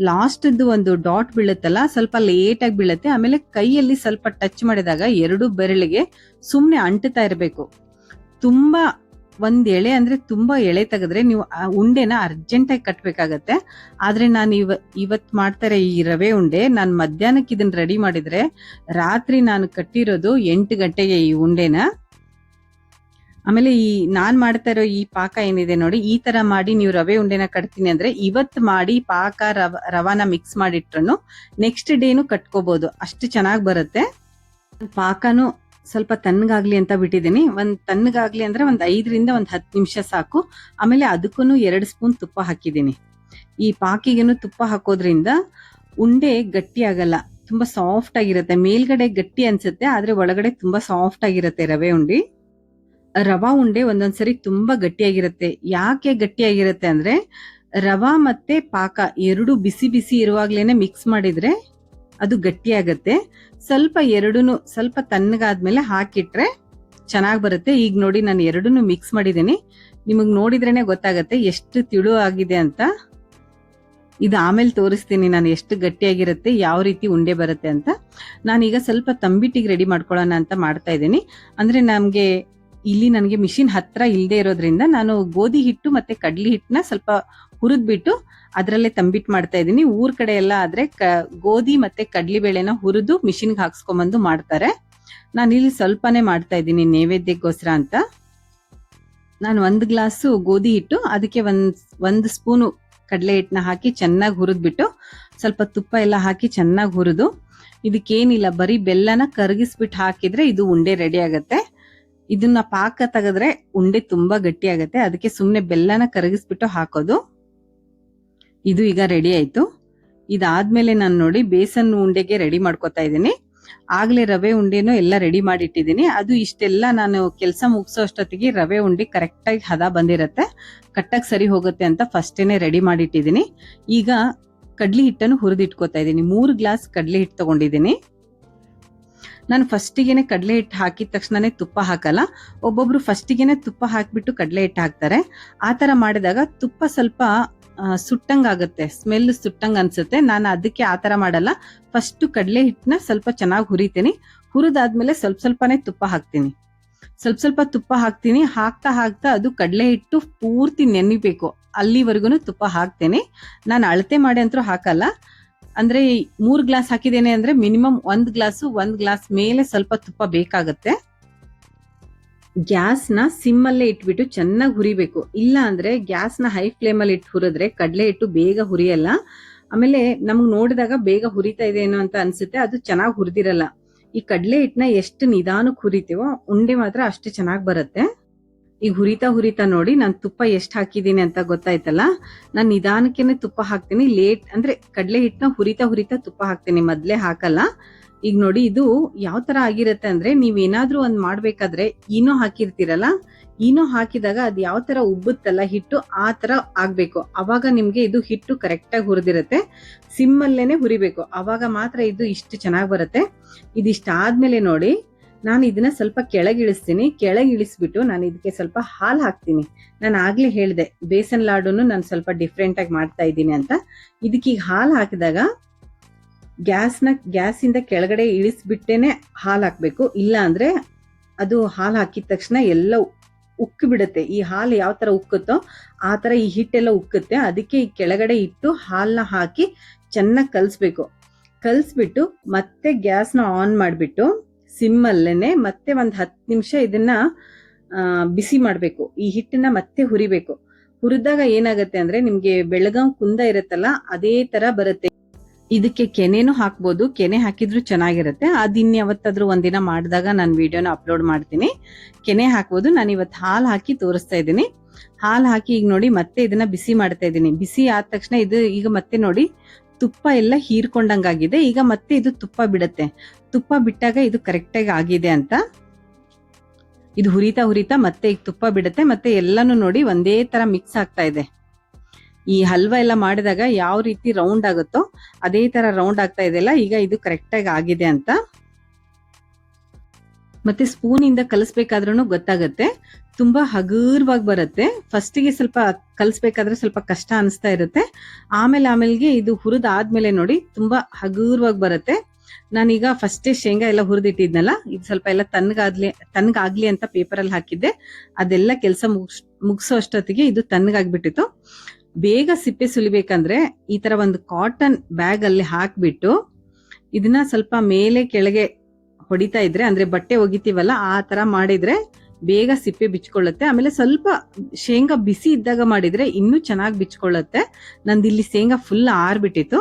ಲಾಸ್ಟ್ ಒಂದು ಡಾಟ್ ಬೀಳುತ್ತಲ್ಲ, ಸ್ವಲ್ಪ ಲೇಟ್ ಆಗಿ ಬೀಳುತ್ತೆ. ಆಮೇಲೆ ಕೈಯಲ್ಲಿ ಸ್ವಲ್ಪ ಟಚ್ ಮಾಡಿದಾಗ 2 ಬೆರಳಿಗೆ ಸುಮ್ನೆ ಅಂಟುತ್ತಾ ಇರಬೇಕು. ತುಂಬಾ ಒಂದ್ ಎಳೆ ಅಂದ್ರೆ ತುಂಬಾ ಎಳೆ ತೆಗೆದ್ರೆ ನೀವು ಉಂಡೆನ ಅರ್ಜೆಂಟ್ ಆಗಿ ಕಟ್ಬೇಕಾಗತ್ತೆ. ಆದ್ರೆ ನಾನು ಇವತ್ ಮಾಡ್ತಾರೆ ಈ ರವೆ ಉಂಡೆ, ನಾನು ಮಧ್ಯಾಹ್ನಕ್ಕೆ ಇದನ್ನ ರೆಡಿ ಮಾಡಿದ್ರೆ ರಾತ್ರಿ ನಾನು ಕಟ್ಟಿರೋದು 8 ಗಂಟೆಗೆ ಈ ಉಂಡೆನ. ಆಮೇಲೆ ಈ ನಾನ್ ಮಾಡ್ತಾ ಇರೋ ಈ ಪಾಕ ಏನಿದೆ ನೋಡಿ, ಈ ತರ ಮಾಡಿ ನೀವು ರವೆ ಉಂಡೆನ ಕಟ್ತೀನಿ ಅಂದ್ರೆ ಇವತ್ ಮಾಡಿ ಪಾಕ ರವಾನ ಮಿಕ್ಸ್ ಮಾಡಿಟ್ರು ನೆಕ್ಸ್ಟ್ ಡೇನು ಕಟ್ಕೋಬಹುದು, ಅಷ್ಟು ಚೆನ್ನಾಗಿ ಬರುತ್ತೆ. ಪಾಕನು ಸ್ವಲ್ಪ ತಣ್ಣಗಾಗ್ಲಿ ಅಂತ ಬಿಟ್ಟಿದ್ದೀನಿ. ತಣ್ಣಗಾಗ್ಲಿ ಅಂದ್ರೆ 5ರಿಂದ 10 ನಿಮಿಷ ಸಾಕು. ಆಮೇಲೆ ಅದಕ್ಕೂ 2 ಸ್ಪೂನ್ ತುಪ್ಪ ಹಾಕಿದ್ದೀನಿ. ಈ ಪಾಕಿಗೆನು ತುಪ್ಪ ಹಾಕೋದ್ರಿಂದ ಉಂಡೆ ಗಟ್ಟಿ ಆಗಲ್ಲ, ತುಂಬಾ ಸಾಫ್ಟ್ ಆಗಿರುತ್ತೆ. ಮೇಲ್ಗಡೆ ಗಟ್ಟಿ ಅನ್ಸುತ್ತೆ, ಆದ್ರೆ ಒಳಗಡೆ ತುಂಬಾ ಸಾಫ್ಟ್ ಆಗಿರುತ್ತೆ ರವೆ ಉಂಡಿ. ರವಾ ಉಂಡೆ ಒಂದೊಂದ್ಸರಿ ತುಂಬಾ ಗಟ್ಟಿಯಾಗಿರುತ್ತೆ. ಯಾಕೆ ಗಟ್ಟಿಯಾಗಿರುತ್ತೆ ಅಂದ್ರೆ ರವಾ ಮತ್ತೆ ಪಾಕ 2 ಬಿಸಿ ಬಿಸಿ ಇರುವಾಗ್ಲೇನೆ ಮಿಕ್ಸ್ ಮಾಡಿದ್ರೆ ಅದು ಗಟ್ಟಿಯಾಗತ್ತೆ. ಸ್ವಲ್ಪ ಎರಡೂನು ಸ್ವಲ್ಪ ತಣ್ಣಗಾದ್ಮೇಲೆ ಹಾಕಿಟ್ರೆ ಚೆನ್ನಾಗಿ ಬರುತ್ತೆ. ಈಗ ನೋಡಿ ನಾನು ಎರಡೂನು ಮಿಕ್ಸ್ ಮಾಡಿದ್ದೀನಿ. ನಿಮಗ್ ನೋಡಿದ್ರೇನೆ ಗೊತ್ತಾಗತ್ತೆ ಎಷ್ಟು ತಿಳು ಆಗಿದೆ ಅಂತ. ಇದು ಆಮೇಲೆ ತೋರಿಸ್ತೀನಿ ನಾನು ಎಷ್ಟು ಗಟ್ಟಿಯಾಗಿರುತ್ತೆ, ಯಾವ ರೀತಿ ಉಂಡೆ ಬರುತ್ತೆ ಅಂತ. ನಾನೀಗ ಸ್ವಲ್ಪ ತಂಬಿಟ್ಟಿಗೆ ರೆಡಿ ಮಾಡ್ಕೊಳ್ಳೋಣ ಅಂತ ಮಾಡ್ತಾ ಇದ್ದೀನಿ. ಅಂದ್ರೆ ನಮ್ಗೆ ಇಲ್ಲಿ ನನಗೆ ಮಿಷಿನ್ ಹತ್ರ ಇಲ್ಲದೆ ಇರೋದ್ರಿಂದ ನಾನು ಗೋಧಿ ಹಿಟ್ಟು ಮತ್ತೆ ಕಡ್ಲಿ ಹಿಟ್ಟನ್ನ ಸ್ವಲ್ಪ ಹುರಿದ್ಬಿಟ್ಟು ಅದರಲ್ಲೇ ತಂಬಿಟ್ಟು ಮಾಡ್ತಾ ಇದ್ದೀನಿ. ಊರ್ ಕಡೆ ಎಲ್ಲ ಆದ್ರೆ ಗೋಧಿ ಮತ್ತೆ ಕಡ್ಲಿ ಬೇಳೆನ ಹುರಿದು ಮಿಷಿನ್ಗೆ ಹಾಕ್ಸ್ಕೊಂಬಂದು ಮಾಡ್ತಾರೆ. ನಾನು ಇಲ್ಲಿ ಸ್ವಲ್ಪನೇ ಮಾಡ್ತಾ ಇದ್ದೀನಿ ನೈವೇದ್ಯಕ್ಕೋಸ್ಕರ ಅಂತ. ನಾನು 1 ಗ್ಲಾಸು ಗೋಧಿ ಹಿಟ್ಟು, ಅದಕ್ಕೆ ಒಂದು ಸ್ಪೂನು ಕಡಲೆ ಹಿಟ್ಟನ್ನ ಹಾಕಿ ಚೆನ್ನಾಗಿ ಹುರಿದ್ಬಿಟ್ಟು ಸ್ವಲ್ಪ ತುಪ್ಪ ಎಲ್ಲ ಹಾಕಿ ಚೆನ್ನಾಗಿ ಹುರಿದು, ಇದಕ್ಕೇನಿಲ್ಲ ಬರೀ ಬೆಲ್ಲನ ಕರಗಿಸ್ಬಿಟ್ಟು ಹಾಕಿದ್ರೆ ಇದು ಉಂಡೆ ರೆಡಿ ಆಗತ್ತೆ. ಇದನ್ನ ಪಾಕ ತೆಗೆದ್ರೆ ಉಂಡೆ ತುಂಬಾ ಗಟ್ಟಿ ಆಗತ್ತೆ, ಅದಕ್ಕೆ ಸುಮ್ನೆ ಬೆಲ್ಲನ ಕರಗಿಸ್ಬಿಟ್ಟು ಹಾಕೋದು. ಇದು ಈಗ ರೆಡಿ ಆಯ್ತು. ಇದಾದ್ಮೇಲೆ ನಾನು ನೋಡಿ ಬೇಸನ್ ಉಂಡೆಗೆ ರೆಡಿ ಮಾಡ್ಕೊತಾ ಇದ್ದೀನಿ. ಆಗ್ಲೇ ರವೆ ಉಂಡೆನೂ ಎಲ್ಲ ರೆಡಿ ಮಾಡಿ ಇಟ್ಟಿದ್ದೀನಿ. ಅದು ಇಷ್ಟೆಲ್ಲ ನಾನು ಕೆಲಸ ಮುಗಿಸೋ ಅಷ್ಟೊತ್ತಿಗೆ ರವೆ ಉಂಡೆ ಕರೆಕ್ಟ್ ಆಗಿ ಹದ ಬಂದಿರತ್ತೆ, ಕಟ್ಟಕ್ ಸರಿ ಹೋಗುತ್ತೆ ಅಂತ ಫಸ್ಟೇನೆ ರೆಡಿ ಮಾಡಿ ಇಟ್ಟಿದ್ದೀನಿ. ಈಗ ಕಡ್ಲಿ ಹಿಟ್ಟನ್ನು ಹುರಿದಿಟ್ಕೋತಾ ಇದ್ದೀನಿ. 3 ಗ್ಲಾಸ್ ಕಡ್ಲೆ ಹಿಟ್ಟು ತಗೊಂಡಿದ್ದೀನಿ. ನಾನು ಫಸ್ಟಿಗೆನೆ ಕಡಲೆ ಹಿಟ್ಟು ಹಾಕಿದ ತಕ್ಷಣನೇ ತುಪ್ಪ ಹಾಕಲ್ಲ. ಒಬ್ಬೊಬ್ರು ಫಸ್ಟಿಗೆನೆ ತುಪ್ಪ ಹಾಕ್ಬಿಟ್ಟು ಕಡಲೆ ಹಿಟ್ಟು ಹಾಕ್ತಾರೆ. ಆ ತರ ಮಾಡಿದಾಗ ತುಪ್ಪ ಸ್ವಲ್ಪ ಸುಟ್ಟಂಗ್ ಆಗುತ್ತೆ, ಸ್ಮೆಲ್ ಸುಟ್ಟಂಗ್ ಅನ್ಸುತ್ತೆ. ನಾನು ಅದಕ್ಕೆ ಆ ತರ ಮಾಡಲ್ಲ. ಫಸ್ಟ್ ಕಡಲೆ ಹಿಟ್ಟನ್ನ ಸ್ವಲ್ಪ ಚೆನ್ನಾಗಿ ಹುರಿತೀನಿ. ಹುರಿದಾದ್ಮೇಲೆ ಸ್ವಲ್ಪ ಸ್ವಲ್ಪನೇ ತುಪ್ಪ ಹಾಕ್ತೀನಿ. ಸ್ವಲ್ಪ ತುಪ್ಪ ಹಾಕ್ತೀನಿ. ಹಾಕ್ತಾ ಅದು ಕಡಲೆ ಹಿಟ್ಟು ಪೂರ್ತಿ ನೆನಿಬೇಕು, ಅಲ್ಲಿವರೆಗೂ ತುಪ್ಪ ಹಾಕ್ತೇನೆ. ನಾನು ಅಳತೆ ಮಾಡಿ ಅಂತೂ ಹಾಕಲ್ಲ. ಅಂದ್ರೆ 3 ಗ್ಲಾಸ್ ಹಾಕಿದ್ದೇನೆ ಅಂದ್ರೆ ಮಿನಿಮಮ್ 1 ಗ್ಲಾಸ್ ಮೇಲೆ ಸ್ವಲ್ಪ ತುಪ್ಪ ಬೇಕಾಗತ್ತೆ. ಗ್ಯಾಸ್ನ ಸಿಮ್ಮಲ್ಲೇ ಇಟ್ಬಿಟ್ಟು ಚೆನ್ನಾಗಿ ಹುರಿಬೇಕು. ಇಲ್ಲ ಅಂದ್ರೆ ಗ್ಯಾಸ್ನ ಹೈ ಫ್ಲೇಮಲ್ಲಿ ಇಟ್ಟು ಹುರಿದ್ರೆ ಕಡಲೆ ಹಿಟ್ಟು ಬೇಗ ಹುರಿಯಲ್ಲ. ಆಮೇಲೆ ನಮ್ಗೆ ನೋಡಿದಾಗ ಬೇಗ ಹುರಿತಾ ಇದೆ ಏನೋ ಅಂತ ಅನ್ಸುತ್ತೆ, ಅದು ಚೆನ್ನಾಗಿ ಹುರಿದಿರಲ್ಲ. ಈ ಕಡಲೆ ಹಿಟ್ಟನ್ನ ಎಷ್ಟು ನಿಧಾನಕ್ಕೆ ಹುರಿತೀವೋ ಉಂಡೆ ಮಾತ್ರ ಅಷ್ಟು ಚೆನ್ನಾಗಿ ಬರುತ್ತೆ. ಈಗ ಹುರಿತಾ ನೋಡಿ ನಾನು ತುಪ್ಪ ಎಷ್ಟು ಹಾಕಿದ್ದೀನಿ ಅಂತ ಗೊತ್ತಾಯ್ತಲ್ಲ. ನಾನು ನಿಧಾನಕ್ಕೆನೆ ತುಪ್ಪ ಹಾಕ್ತೀನಿ. ಲೇಟ್ ಅಂದ್ರೆ ಕಡಲೆ ಹಿಟ್ಟನ್ನ ಹುರಿತಾ ತುಪ್ಪ ಹಾಕ್ತೀನಿ, ಮೊದ್ಲೇ ಹಾಕಲ್ಲ. ಈಗ ನೋಡಿ ಇದು ಯಾವ ತರ ಆಗಿರುತ್ತೆ ಅಂದ್ರೆ, ನೀವೇನಾದ್ರೂ ಒಂದ್ ಮಾಡ್ಬೇಕಾದ್ರೆ ಈನೋ ಹಾಕಿರ್ತೀರಲ್ಲ, ಈನೋ ಹಾಕಿದಾಗ ಅದು ಯಾವ ತರ ಉಬ್ಬುತ್ತಲ್ಲ ಹಿಟ್ಟು, ಆ ತರ ಆಗ್ಬೇಕು. ಅವಾಗ ನಿಮ್ಗೆ ಇದು ಹಿಟ್ಟು ಕರೆಕ್ಟ್ ಆಗಿ ಹುರಿದಿರುತ್ತೆ. ಸಿಮ್ಮಲ್ಲೇನೆ ಹುರಿಬೇಕು, ಅವಾಗ ಮಾತ್ರ ಇದು ಇಷ್ಟು ಚೆನ್ನಾಗಿ ಬರುತ್ತೆ. ಇದಿಷ್ಟಾದ್ಮೇಲೆ ನೋಡಿ ನಾನು ಇದನ್ನ ಸ್ವಲ್ಪ ಕೆಳಗಿಳಿಸ್ತೀನಿ. ಕೆಳಗಿಳಿಸ್ಬಿಟ್ಟು ನಾನು ಇದಕ್ಕೆ ಸ್ವಲ್ಪ ಹಾಲು ಹಾಕ್ತೀನಿ. ನಾನು ಆಗ್ಲೇ ಹೇಳಿದೆ ಬೇಸನ್ ಲಾಡುನು ನಾನು ಸ್ವಲ್ಪ ಡಿಫ್ರೆಂಟ್ ಆಗಿ ಮಾಡ್ತಾ ಇದ್ದೀನಿ ಅಂತ. ಇದಕ್ಕೆ ಈಗ ಹಾಲು ಹಾಕಿದಾಗ ಗ್ಯಾಸಿಂದ ಕೆಳಗಡೆ ಇಳಿಸ್ಬಿಟ್ಟೇನೆ ಹಾಲು ಹಾಕ್ಬೇಕು. ಇಲ್ಲ ಅಂದ್ರೆ ಅದು ಹಾಲು ಹಾಕಿದ ತಕ್ಷಣ ಎಲ್ಲ ಉಕ್ಕಿ ಬಿಡುತ್ತೆ. ಈ ಹಾಲು ಯಾವ ತರ ಉಕ್ಕುತ್ತೋ ಆ ತರ ಈ ಹಿಟ್ಟೆಲ್ಲ ಉಕ್ಕುತ್ತೆ. ಅದಕ್ಕೆ ಈ ಕೆಳಗಡೆ ಇಟ್ಟು ಹಾಲನ್ನ ಹಾಕಿ ಚೆನ್ನಾಗಿ ಕಲ್ಸ್ಬಿಟ್ಟು ಮತ್ತೆ ಗ್ಯಾಸ್ನ ಆನ್ ಮಾಡ್ಬಿಟ್ಟು ಸಿಮ್ಮಲ್ಲೇನೆ ಮತ್ತೆ 10 ನಿಮಿಷ ಇದನ್ನ ಬಿಸಿ ಮಾಡ್ಬೇಕು. ಈ ಹಿಟ್ಟನ್ನ ಮತ್ತೆ ಹುರಿಬೇಕು. ಹುರಿದಾಗ ಏನಾಗತ್ತೆ ಅಂದ್ರೆ ನಿಮ್ಗೆ ಬೆಳಗಾವ್ ಕುಂದ ಇರುತ್ತಲ್ಲ, ಅದೇ ತರ ಬರುತ್ತೆ. ಇದಕ್ಕೆ ಕೆನೆನೂ ಹಾಕ್ಬೋದು, ಕೆನೆ ಹಾಕಿದ್ರು ಚೆನ್ನಾಗಿರುತ್ತೆ. ಯಾವತ್ತಾದ್ರೂ ಒಂದಿನ ಮಾಡಿದಾಗ ನಾನು ವಿಡಿಯೋನ ಅಪ್ಲೋಡ್ ಮಾಡ್ತೀನಿ. ಕೆನೆ ಹಾಕ್ಬೋದು. ನಾನು ಇವತ್ತು ಹಾಲು ಹಾಕಿ ತೋರಿಸ್ತಾ ಇದ್ದೀನಿ. ಹಾಲು ಹಾಕಿ ಈಗ ನೋಡಿ ಮತ್ತೆ ಇದನ್ನ ಬಿಸಿ ಮಾಡ್ತಾ ಇದ್ದೀನಿ. ಬಿಸಿ ಆದ ತಕ್ಷಣ ಇದು ಈಗ ಮತ್ತೆ ನೋಡಿ ತುಪ್ಪ ಎಲ್ಲ ಹೀರ್ಕೊಂಡಂಗಾಗಿದೆ. ಈಗ ಮತ್ತೆ ಇದು ತುಪ್ಪ ಬಿಡುತ್ತೆ. ತುಪ್ಪ ಬಿಟ್ಟಾಗ ಇದು ಕರೆಕ್ಟ್ ಆಗಿ ಆಗಿದೆ ಅಂತ. ಇದು ಹುರಿತಾ ಮತ್ತೆ ಈಗ ತುಪ್ಪ ಬಿಡುತ್ತೆ. ಮತ್ತೆ ಎಲ್ಲಾನು ನೋಡಿ ಒಂದೇ ತರ ಮಿಕ್ಸ್ ಆಗ್ತಾ ಇದೆ. ಈ ಹಲ್ವಾ ಎಲ್ಲ ಮಾಡಿದಾಗ ಯಾವ ರೀತಿ ರೌಂಡ್ ಆಗುತ್ತೋ ಅದೇ ತರ ರೌಂಡ್ ಆಗ್ತಾ ಇದೆಯಲ್ಲ, ಈಗ ಇದು ಕರೆಕ್ಟ್ ಆಗಿ ಆಗಿದೆ ಅಂತ. ಮತ್ತೆ ಸ್ಪೂನ್ ಇಂದ ಕಲಿಸ್ಬೇಕಾದ್ರೂ ಗೊತ್ತಾಗತ್ತೆ, ತುಂಬಾ ಹಗುರವಾಗಿ ಬರುತ್ತೆ. ಫಸ್ಟಿಗೆ ಸ್ವಲ್ಪ ಕಲಿಸ್ಬೇಕಾದ್ರೆ ಸ್ವಲ್ಪ ಕಷ್ಟ ಅನಿಸ್ತಾ ಇರುತ್ತೆ. ಆಮೇಲೆಗೆ ಇದು ಹುರಿದಾದ್ಮೇಲೆ ನೋಡಿ ತುಂಬಾ ಹಗುರವಾಗಿ ಬರುತ್ತೆ. ನಾನೀಗ ಫಸ್ಟೇ ಶೇಂಗಾ ಎಲ್ಲ ಹುರಿದಿಟ್ಟಿದ್ನಲ್ಲ, ಇದು ಸ್ವಲ್ಪ ಎಲ್ಲ ತಣ್ಣಗಾಗ್ಲಿ ಅಂತ ಪೇಪರ್ ಅಲ್ಲಿ ಹಾಕಿದ್ದೆ. ಅದೆಲ್ಲ ಕೆಲಸ ಮುಗಿಸೋ ಅಷ್ಟೊತ್ತಿಗೆ ಇದು ತಣ್ಣಗಾಗ್ಬಿಟ್ಟಿತ್ತು. ಬೇಗ ಸಿಪ್ಪೆ ಸುಲಿಬೇಕಂದ್ರೆ ಈ ತರ ಒಂದು ಕಾಟನ್ ಬ್ಯಾಗ್ ಅಲ್ಲಿ ಹಾಕ್ಬಿಟ್ಟು ಇದನ್ನ ಸ್ವಲ್ಪ ಮೇಲೆ ಕೆಳಗೆ ಹೊಡಿತಾ ಇದ್ರೆ, ಅಂದ್ರೆ ಬಟ್ಟೆ ಒಗಿತೀವಲ್ಲ ಆ ತರ ಮಾಡಿದ್ರೆ ಬೇಗ ಸಿಪ್ಪೆ ಬಿಚ್ಕೊಳ್ಳುತ್ತೆ. ಆಮೇಲೆ ಸ್ವಲ್ಪ ಶೇಂಗಾ ಬಿಸಿ ಇದ್ದಾಗ ಮಾಡಿದ್ರೆ ಇನ್ನೂ ಚೆನ್ನಾಗಿ ಬಿಚ್ಕೊಳ್ಳುತ್ತೆ. ನಂದಿಲ್ಲಿ ಶೇಂಗಾ ಫುಲ್ ಆರ್ಬಿಟ್ಟಿತ್ತು.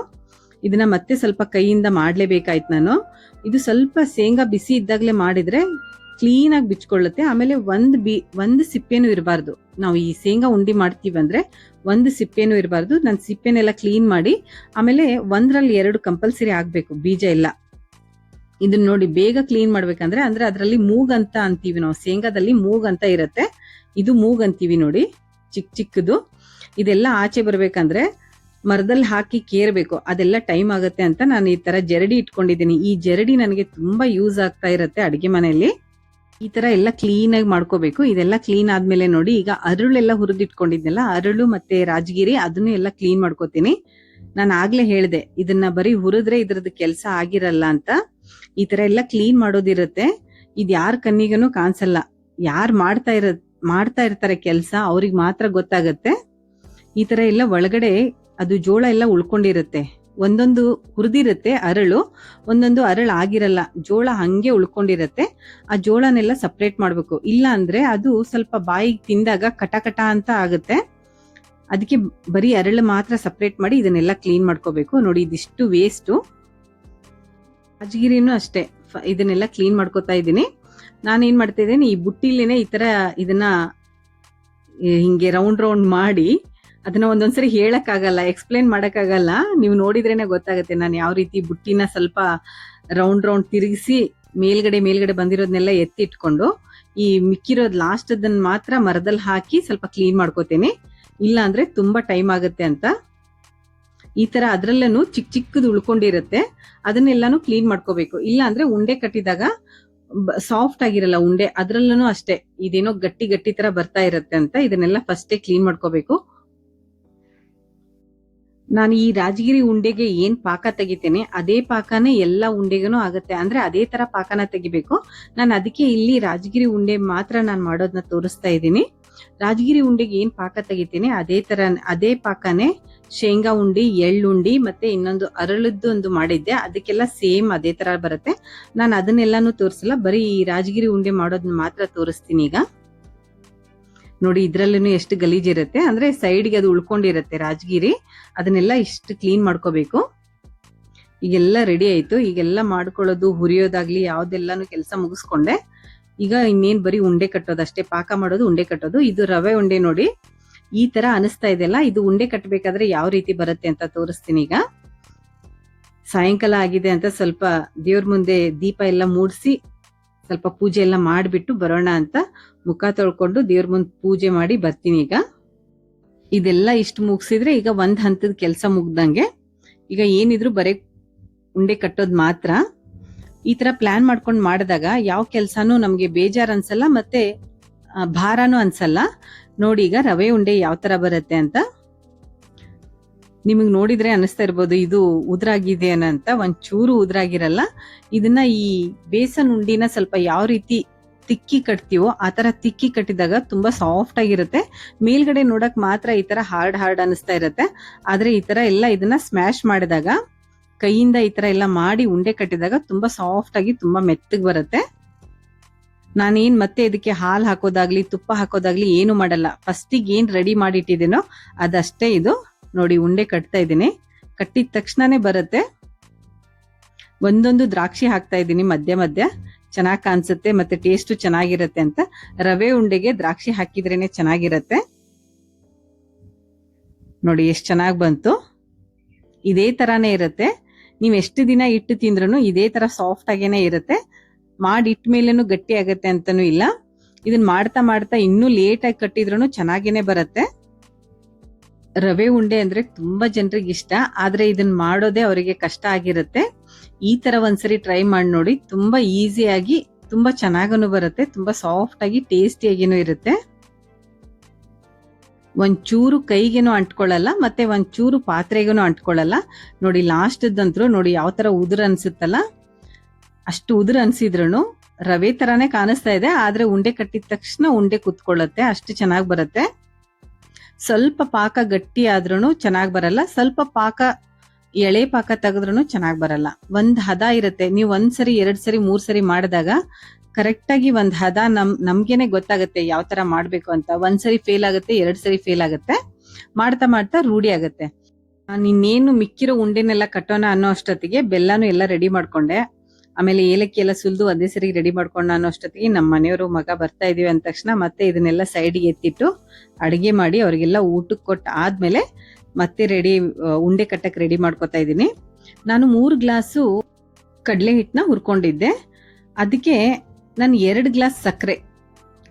ಇದನ್ನ ಮತ್ತೆ ಸ್ವಲ್ಪ ಕೈಯಿಂದ ಮಾಡ್ಲೇಬೇಕಾಯ್ತು ನಾನು. ಇದು ಸ್ವಲ್ಪ ಶೇಂಗಾ ಬಿಸಿ ಇದ್ದಾಗ್ಲೇ ಮಾಡಿದ್ರೆ ಕ್ಲೀನ್ ಆಗಿ ಬಿಚ್ಕೊಳ್ಳುತ್ತೆ. ಆಮೇಲೆ ಒಂದು ಸಿಪ್ಪೆನೂ ಇರಬಾರ್ದು. ನಾವು ಈ ಶೇಂಗಾ ಉಂಡಿ ಮಾಡ್ತೀವಂದ್ರೆ ಒಂದು ಸಿಪ್ಪೆನೂ ಇರಬಾರ್ದು. ನಾನು ಸಿಪ್ಪೆನೆಲ್ಲ ಕ್ಲೀನ್ ಮಾಡಿ ಆಮೇಲೆ 1ರಲ್ಲಿ 2 ಕಂಪಲ್ಸರಿ ಆಗ್ಬೇಕು ಬೀಜ ಎಲ್ಲ. ಇದನ್ನ ನೋಡಿ ಬೇಗ ಕ್ಲೀನ್ ಮಾಡ್ಬೇಕಂದ್ರೆ ಅಂದ್ರೆ ಅದರಲ್ಲಿ ಮೂಗ್ ಅಂತ ಅಂತೀವಿ ನಾವು, ಶೇಂಗಾದಲ್ಲಿ ಮೂಗ್ ಅಂತ ಇರುತ್ತೆ. ಇದು ಮೂಗ್ ಅಂತೀವಿ ನೋಡಿ, ಚಿಕ್ಕದು. ಇದೆಲ್ಲ ಆಚೆ ಬರ್ಬೇಕಂದ್ರೆ ಮರದಲ್ಲಿ ಹಾಕಿ ಕೇರ್ಬೇಕು. ಅದೆಲ್ಲ ಟೈಮ್ ಆಗುತ್ತೆ ಅಂತ ನಾನು ಈ ತರ ಜರಡಿ ಇಟ್ಕೊಂಡಿದ್ದೀನಿ. ಈ ಜರಡಿ ನನಗೆ ತುಂಬಾ ಯೂಸ್ ಆಗ್ತಾ ಇರುತ್ತೆ ಅಡಿಗೆ ಮನೆಯಲ್ಲಿ. ಈ ತರ ಎಲ್ಲ ಕ್ಲೀನ್ ಆಗಿ ಮಾಡ್ಕೋಬೇಕು. ಇದೆಲ್ಲ ಕ್ಲೀನ್ ಆದ್ಮೇಲೆ ನೋಡಿ ಈಗ ಅರಳೆಲ್ಲ ಹುರಿದಿಟ್ಕೊಂಡಿದ್ನಲ್ಲ, ಅರಳು ಮತ್ತೆ ರಾಜಗಿರಿ ಅದನ್ನು ಎಲ್ಲ ಕ್ಲೀನ್ ಮಾಡ್ಕೋತೀನಿ. ನಾನು ಆಗ್ಲೇ ಹೇಳ್ದೆ ಇದನ್ನ ಬರೀ ಹುರಿದ್ರೆ ಇದ್ರದ್ದು ಕೆಲಸ ಆಗಿರಲ್ಲ ಅಂತ. ಈ ತರ ಎಲ್ಲ ಕ್ಲೀನ್ ಮಾಡೋದಿರುತ್ತೆ. ಇದ್ ಯಾರ ಕಣ್ಣಿಗನು ಕಾಣಿಸಲ್ಲ. ಯಾರು ಮಾಡ್ತಾ ಇರ್ತಾರೆ ಕೆಲಸ ಅವ್ರಿಗೆ ಮಾತ್ರ ಗೊತ್ತಾಗತ್ತೆ. ಈ ತರ ಎಲ್ಲ ಒಳಗಡೆ ಅದು ಜೋಳ ಎಲ್ಲ ಉಳ್ಕೊಂಡಿರುತ್ತೆ. ಒಂದೊಂದು ಹುರಿದಿರುತ್ತೆ ಅರಳು, ಒಂದೊಂದು ಅರಳು ಆಗಿರಲ್ಲ, ಜೋಳ ಹಂಗೆ ಉಳ್ಕೊಂಡಿರತ್ತೆ. ಆ ಜೋಳನೆಲ್ಲ ಸಪ್ರೇಟ್ ಮಾಡ್ಬೇಕು, ಇಲ್ಲ ಅಂದ್ರೆ ಅದು ಸ್ವಲ್ಪ ಬಾಯಿಗೆ ತಿಂದಾಗ ಕಟ ಕಟ ಅಂತ ಆಗುತ್ತೆ. ಅದಕ್ಕೆ ಬರೀ ಅರಳು ಮಾತ್ರ ಸಪ್ರೇಟ್ ಮಾಡಿ ಇದನ್ನೆಲ್ಲ ಕ್ಲೀನ್ ಮಾಡ್ಕೋಬೇಕು. ನೋಡಿ ಇದಿಷ್ಟು ವೇಸ್ಟು. ರಾಜಗಿರಿನೂ ಅಷ್ಟೇ, ಇದನ್ನೆಲ್ಲ ಕ್ಲೀನ್ ಮಾಡ್ಕೋತಾ ಇದ್ದೀನಿ. ನಾನೇನ್ ಮಾಡ್ತಾ ಇದ್ದೀನಿ, ಈ ಬುಟ್ಟಿಲೇನೆ ಈ ತರ ಇದನ್ನ ಹಿಂಗೆ ರೌಂಡ್ ರೌಂಡ್ ಮಾಡಿ, ಅದನ್ನ ಒಂದೊಂದ್ಸರಿ ಹೇಳಕ್ಕಾಗಲ್ಲ, ಎಕ್ಸ್ಪ್ಲೇನ್ ಮಾಡಕ್ಕಾಗಲ್ಲ, ನೀವು ನೋಡಿದ್ರೇನೆ ಗೊತ್ತಾಗುತ್ತೆ ನಾನು ಯಾವ ರೀತಿ ಬುಟ್ಟಿನ ಸ್ವಲ್ಪ ರೌಂಡ್ ರೌಂಡ್ ತಿರುಗಿಸಿ ಮೇಲ್ಗಡೆ ಬಂದಿರೋದನ್ನೆಲ್ಲ ಎತ್ತಿಟ್ಕೊಂಡು ಈ ಮಿಕ್ಕಿರೋದ್ ಲಾಸ್ಟ್ ಅದನ್ನ ಮಾತ್ರ ಮರದಲ್ಲಿ ಹಾಕಿ ಸ್ವಲ್ಪ ಕ್ಲೀನ್ ಮಾಡ್ಕೋತೇನೆ. ಇಲ್ಲ ಅಂದ್ರೆ ತುಂಬಾ ಟೈಮ್ ಆಗುತ್ತೆ ಅಂತ. ಈ ತರ ಅದ್ರಲ್ಲೂ ಚಿಕ್ಕದು ಉಳ್ಕೊಂಡಿರುತ್ತೆ, ಅದನ್ನೆಲ್ಲಾನು ಕ್ಲೀನ್ ಮಾಡ್ಕೋಬೇಕು. ಇಲ್ಲ ಅಂದ್ರೆ ಉಂಡೆ ಕಟ್ಟಿದಾಗ ಸಾಫ್ಟ್ ಆಗಿರಲ್ಲ ಉಂಡೆ, ಅದ್ರಲ್ಲೂ ಅಷ್ಟೇ ಇದೇನೋ ಗಟ್ಟಿ ತರ ಬರ್ತಾ ಇರುತ್ತೆ ಅಂತ ಇದನ್ನೆಲ್ಲ ಫಸ್ಟೇ ಕ್ಲೀನ್ ಮಾಡ್ಕೋಬೇಕು. ನಾನು ಈ ರಾಜಗಿರಿ ಉಂಡೆಗೆ ಏನ್ ಪಾಕ ತೆಗಿತೇನೆ ಅದೇ ಪಾಕನೇ ಎಲ್ಲಾ ಉಂಡೆಗೂ ಆಗತ್ತೆ, ಅಂದ್ರೆ ಅದೇ ತರ ಪಾಕನ ತೆಗಿಬೇಕು. ನಾನು ಅದಕ್ಕೆ ಇಲ್ಲಿ ರಾಜಗಿರಿ ಉಂಡೆ ಮಾತ್ರ ನಾನು ಮಾಡೋದನ್ನ ತೋರಿಸ್ತಾ ಇದ್ದೀನಿ. ರಾಜಗಿರಿ ಉಂಡೆಗೆ ಏನ್ ಪಾಕ ತೆಗಿತೀನಿ ಅದೇ ಪಾಕನೇ ಶೇಂಗಾ ಉಂಡಿ, ಎಳ್ಳುಂಡಿ ಮತ್ತೆ ಇನ್ನೊಂದು ಅರಳದ್ದು ಒಂದು ಮಾಡಿದ್ದೆ, ಅದಕ್ಕೆಲ್ಲ ಸೇಮ್ ಅದೇ ತರ ಬರುತ್ತೆ. ನಾನು ಅದನ್ನೆಲ್ಲಾನು ತೋರಿಸಲ್ಲ, ಬರೀ ಈ ರಾಜಗಿರಿ ಉಂಡೆ ಮಾಡೋದನ್ನ ಮಾತ್ರ ತೋರಿಸ್ತೀನಿ ಈಗ. ನೋಡಿ ಇದ್ರಲ್ಲೂ ಎಷ್ಟು ಗಲೀಜಿರುತ್ತೆ, ಅಂದ್ರೆ ಸೈಡ್ಗೆ ಅದು ಉಳ್ಕೊಂಡಿರುತ್ತೆ ರಾಜಗಿರಿ, ಅದನ್ನೆಲ್ಲ ಇಷ್ಟು ಕ್ಲೀನ್ ಮಾಡ್ಕೋಬೇಕು. ಈಗೆಲ್ಲ ರೆಡಿ ಆಯ್ತು. ಈಗೆಲ್ಲ ಮಾಡ್ಕೊಳ್ಳೋದು, ಹುರಿಯೋದಾಗ್ಲಿ ಯಾವ್ದೆಲ್ಲಾನು ಕೆಲಸ ಮುಗಿಸ್ಕೊಂಡೆ. ಈಗ ಇನ್ನೇನ್ ಬರೀ ಉಂಡೆ ಕಟ್ಟೋದು ಅಷ್ಟೇ, ಪಾಕ ಮಾಡೋದು, ಉಂಡೆ ಕಟ್ಟೋದು. ಇದು ರವೆ ಉಂಡೆ ನೋಡಿ ಈ ತರ ಅನಿಸ್ತಾ ಇದೆಲ್ಲ. ಇದು ಉಂಡೆ ಕಟ್ಟಬೇಕಾದ್ರೆ ಯಾವ ರೀತಿ ಬರುತ್ತೆ ಅಂತ ತೋರಿಸ್ತೀನಿ ಈಗ. ಸಾಯಂಕಾಲ ಆಗಿದೆ ಅಂತ ಸ್ವಲ್ಪ ದೇವ್ರ ಮುಂದೆ ದೀಪ ಎಲ್ಲ ಮೂಡಿಸಿ ಸ್ವಲ್ಪ ಪೂಜೆ ಎಲ್ಲ ಮಾಡಿಬಿಟ್ಟು ಬರೋಣ ಅಂತ ಮುಖ ತೊಳ್ಕೊಂಡು ದೇವ್ರ ಮುಂದೆ ಪೂಜೆ ಮಾಡಿ ಬರ್ತೀನಿ ಈಗ. ಇದೆಲ್ಲ ಇಷ್ಟು ಮುಗಿಸಿದ್ರೆ ಈಗ ಒಂದ್ ಹಂತದ ಕೆಲಸ ಮುಗ್ದಂಗೆ. ಈಗ ಏನಿದ್ರು ಬರೀ ಉಂಡೆ ಕಟ್ಟೋದ್ ಮಾತ್ರ. ಈ ತರ ಪ್ಲಾನ್ ಮಾಡ್ಕೊಂಡು ಮಾಡಿದಾಗ ಯಾವ ಕೆಲ್ಸಾನು ನಮ್ಗೆ ಬೇಜಾರ್ ಅನ್ಸಲ್ಲ, ಮತ್ತೆ ಭಾರನೂ ಅನ್ಸಲ್ಲ. ನೋಡಿ ಈಗ ರವೆ ಉಂಡೆ ಯಾವ ತರ ಬರುತ್ತೆ ಅಂತ ನಿಮಗ್ ನೋಡಿದ್ರೆ ಅನಿಸ್ತಾ ಇರ್ಬೋದು ಇದು ಉದ್ರಾಗಿದೆ ಅಂತ. ಒಂಚೂರು ಉದ್ರಾಗಿರಲ್ಲ. ಇದನ್ನ ಈ ಬೇಸನ್ ಉಂಡಿನ ಸ್ವಲ್ಪ ಯಾವ ರೀತಿ ತಿಕ್ಕಿ ಕಟ್ತೀವೋ ಆ ತರ ತಿಕ್ಕಿ ಕಟ್ಟಿದಾಗ ತುಂಬಾ ಸಾಫ್ಟ್ ಆಗಿರುತ್ತೆ. ಮೇಲ್ಗಡೆ ನೋಡಕ್ ಮಾತ್ರ ಈ ತರ ಹಾರ್ಡ್ ಅನಿಸ್ತಾ ಇರುತ್ತೆ, ಆದ್ರೆ ಈ ತರ ಎಲ್ಲ ಇದನ್ನ ಸ್ಮ್ಯಾಶ್ ಮಾಡಿದಾಗ, ಕೈಯಿಂದ ಈ ತರ ಎಲ್ಲ ಮಾಡಿ ಉಂಡೆ ಕಟ್ಟಿದಾಗ ತುಂಬಾ ಸಾಫ್ಟ್ ಆಗಿ ತುಂಬಾ ಮೆತ್ತಗ್ ಬರುತ್ತೆ. ನಾನೇನ್ ಮತ್ತೆ ಇದಕ್ಕೆ ಹಾಲು ಹಾಕೋದಾಗ್ಲಿ ತುಪ್ಪ ಹಾಕೋದಾಗ್ಲಿ ಏನು ಮಾಡಲ್ಲ. ಫಸ್ಟಿಗೆ ಏನ್ ರೆಡಿ ಮಾಡಿ ಇಟ್ಟಿದ್ದೀನೋ ಅದಷ್ಟೇ ಇದು. ನೋಡಿ ಉಂಡೆ ಕಟ್ತಾ ಇದ್ದೀನಿ, ಕಟ್ಟಿದ ತಕ್ಷಣನೇ ಬರುತ್ತೆ. ಒಂದೊಂದು ದ್ರಾಕ್ಷಿ ಹಾಕ್ತಾ ಇದ್ದೀನಿ ಮಧ್ಯ ಚೆನ್ನಾಗ್ ಕಾಣಿಸುತ್ತೆ, ಮತ್ತೆ ಟೇಸ್ಟ್ ಚೆನ್ನಾಗಿರುತ್ತೆ ಅಂತ. ರವೆ ಉಂಡೆಗೆ ದ್ರಾಕ್ಷಿ ಹಾಕಿದ್ರೇನೆ ಚೆನ್ನಾಗಿರತ್ತೆ. ನೋಡಿ ಎಷ್ಟ್ ಚೆನ್ನಾಗ್ ಬಂತು. ಇದೇ ತರಾನೇ ಇರುತ್ತೆ, ನೀವ್ ಎಷ್ಟು ದಿನ ಇಟ್ಟು ತಿಂದ್ರೂ ಇದೇ ತರ ಸಾಫ್ಟ್ ಆಗೇನೆ ಇರುತ್ತೆ. ಮಾಡಿ ಇಟ್ಟ ಮೇಲೇನು ಗಟ್ಟಿ ಆಗತ್ತೆ ಅಂತಾನು ಇಲ್ಲ. ಇದನ್ನ ಮಾಡ್ತಾ ಇನ್ನೂ ಲೇಟ್ ಆಗಿ ಕಟ್ಟಿದ್ರೂ ಚೆನ್ನಾಗೇನೆ ಬರುತ್ತೆ. ರವೆ ಉಂಡೆ ಅಂದ್ರೆ ತುಂಬಾ ಜನರಿಗೆ ಇಷ್ಟ, ಆದ್ರೆ ಇದನ್ನ ಮಾಡೋದೇ ಅವರಿಗೆ ಕಷ್ಟ ಆಗಿರುತ್ತೆ. ಈ ತರ ಒಂದ್ಸರಿ ಟ್ರೈ ಮಾಡಿ ನೋಡಿ, ತುಂಬಾ ಈಸಿಯಾಗಿ ತುಂಬಾ ಚೆನ್ನಾಗನು ಬರುತ್ತೆ, ತುಂಬಾ ಸಾಫ್ಟ್ ಆಗಿ ಟೇಸ್ಟಿಯಾಗಿನೂ ಇರುತ್ತೆ. ಒಂಚೂರು ಕೈಗೇನು ಅಂಟ್ಕೊಳ್ಳಲ್ಲ, ಮತ್ತೆ ಒಂಚೂರು ಪಾತ್ರೆಗೇನು ಅಂಟ್ಕೊಳ್ಳಲ್ಲ. ನೋಡಿ ಲಾಸ್ಟ್ ದಂತ್ರು ನೋಡಿ ಯಾವ ತರ ಉದುರು ಅನ್ಸುತ್ತಲ್ಲ, ಅಷ್ಟು ಉದುರು ಅನ್ಸಿದ್ರು ರವೆ ತರಾನೇ ಕಾಣಿಸ್ತಾ ಇದೆ, ಆದ್ರೆ ಉಂಡೆ ಕಟ್ಟಿದ ತಕ್ಷಣ ಉಂಡೆ ಕುತ್ಕೊಳ್ಳುತ್ತೆ, ಅಷ್ಟು ಚೆನ್ನಾಗಿ ಬರುತ್ತೆ. ಸ್ವಲ್ಪ ಪಾಕ ಗಟ್ಟಿ ಆದ್ರೂ ಚೆನ್ನಾಗ್ ಬರಲ್ಲ, ಸ್ವಲ್ಪ ಪಾಕ ಎಳೆ ಪಾಕ ತೆಗೆದ್ರೂ ಚೆನ್ನಾಗ್ ಬರಲ್ಲ. ಒಂದ್ ಹದ ಇರುತ್ತೆ. ನೀವು ಒಂದ್ಸರಿ 2 ಸರಿ 3 ಸರಿ ಮಾಡಿದಾಗ ಕರೆಕ್ಟ್ ಆಗಿ ಒಂದ್ ಹದ ನಮ್ಗೇನೆ ಗೊತ್ತಾಗುತ್ತೆ ಯಾವ ತರ ಮಾಡ್ಬೇಕು ಅಂತ. ಒಂದ್ಸರಿ ಫೇಲ್ ಆಗುತ್ತೆ, 2 ಸರಿ ಫೇಲ್ ಆಗುತ್ತೆ, ಮಾಡ್ತಾ ರೂಢಿ ಆಗುತ್ತೆ. ಇನ್ನೇನು ಮಿಕ್ಕಿರೋ ಉಂಡೆನೆಲ್ಲ ಕಟ್ಟೋಣ ಅನ್ನೋ ಅಷ್ಟೊತ್ತಿಗೆ ಬೆಲ್ಲನು ಎಲ್ಲ ರೆಡಿ ಮಾಡ್ಕೊಂಡೆ. ಆಮೇಲೆ ಏಲಕ್ಕಿ ಎಲ್ಲ ಸುಲ್ದು ಅದೇ ಸರಿ ರೆಡಿ ಮಾಡ್ಕೊಂಡ ಅನ್ನೋ ಅಷ್ಟೊತ್ತಿಗೆ ನಮ್ಮ ಮನೆಯವರು ಮಗ ಬರ್ತಾ ಇದೀವಿ ಅಂದ ತಕ್ಷಣ ಮತ್ತೆ ಇದನ್ನೆಲ್ಲ ಸೈಡ್ಗೆ ಎತ್ತಿಟ್ಟು ಅಡಿಗೆ ಮಾಡಿ ಅವ್ರಿಗೆಲ್ಲ ಊಟಕ್ಕೆ ಕೊಟ್ಟು ಆದ್ಮೇಲೆ ಮತ್ತೆ ಉಂಡೆ ಕಟ್ಟಕ್ ರೆಡಿ ಮಾಡ್ಕೊತಾ ಇದ್ದೀನಿ. ನಾನು 3 ಗ್ಲಾಸು ಕಡಲೆ ಹಿಟ್ಟನ್ನ ಹುರ್ಕೊಂಡಿದ್ದೆ. ಅದಕ್ಕೆ ನಾನು 2 ಗ್ಲಾಸ್ ಸಕ್ಕರೆ,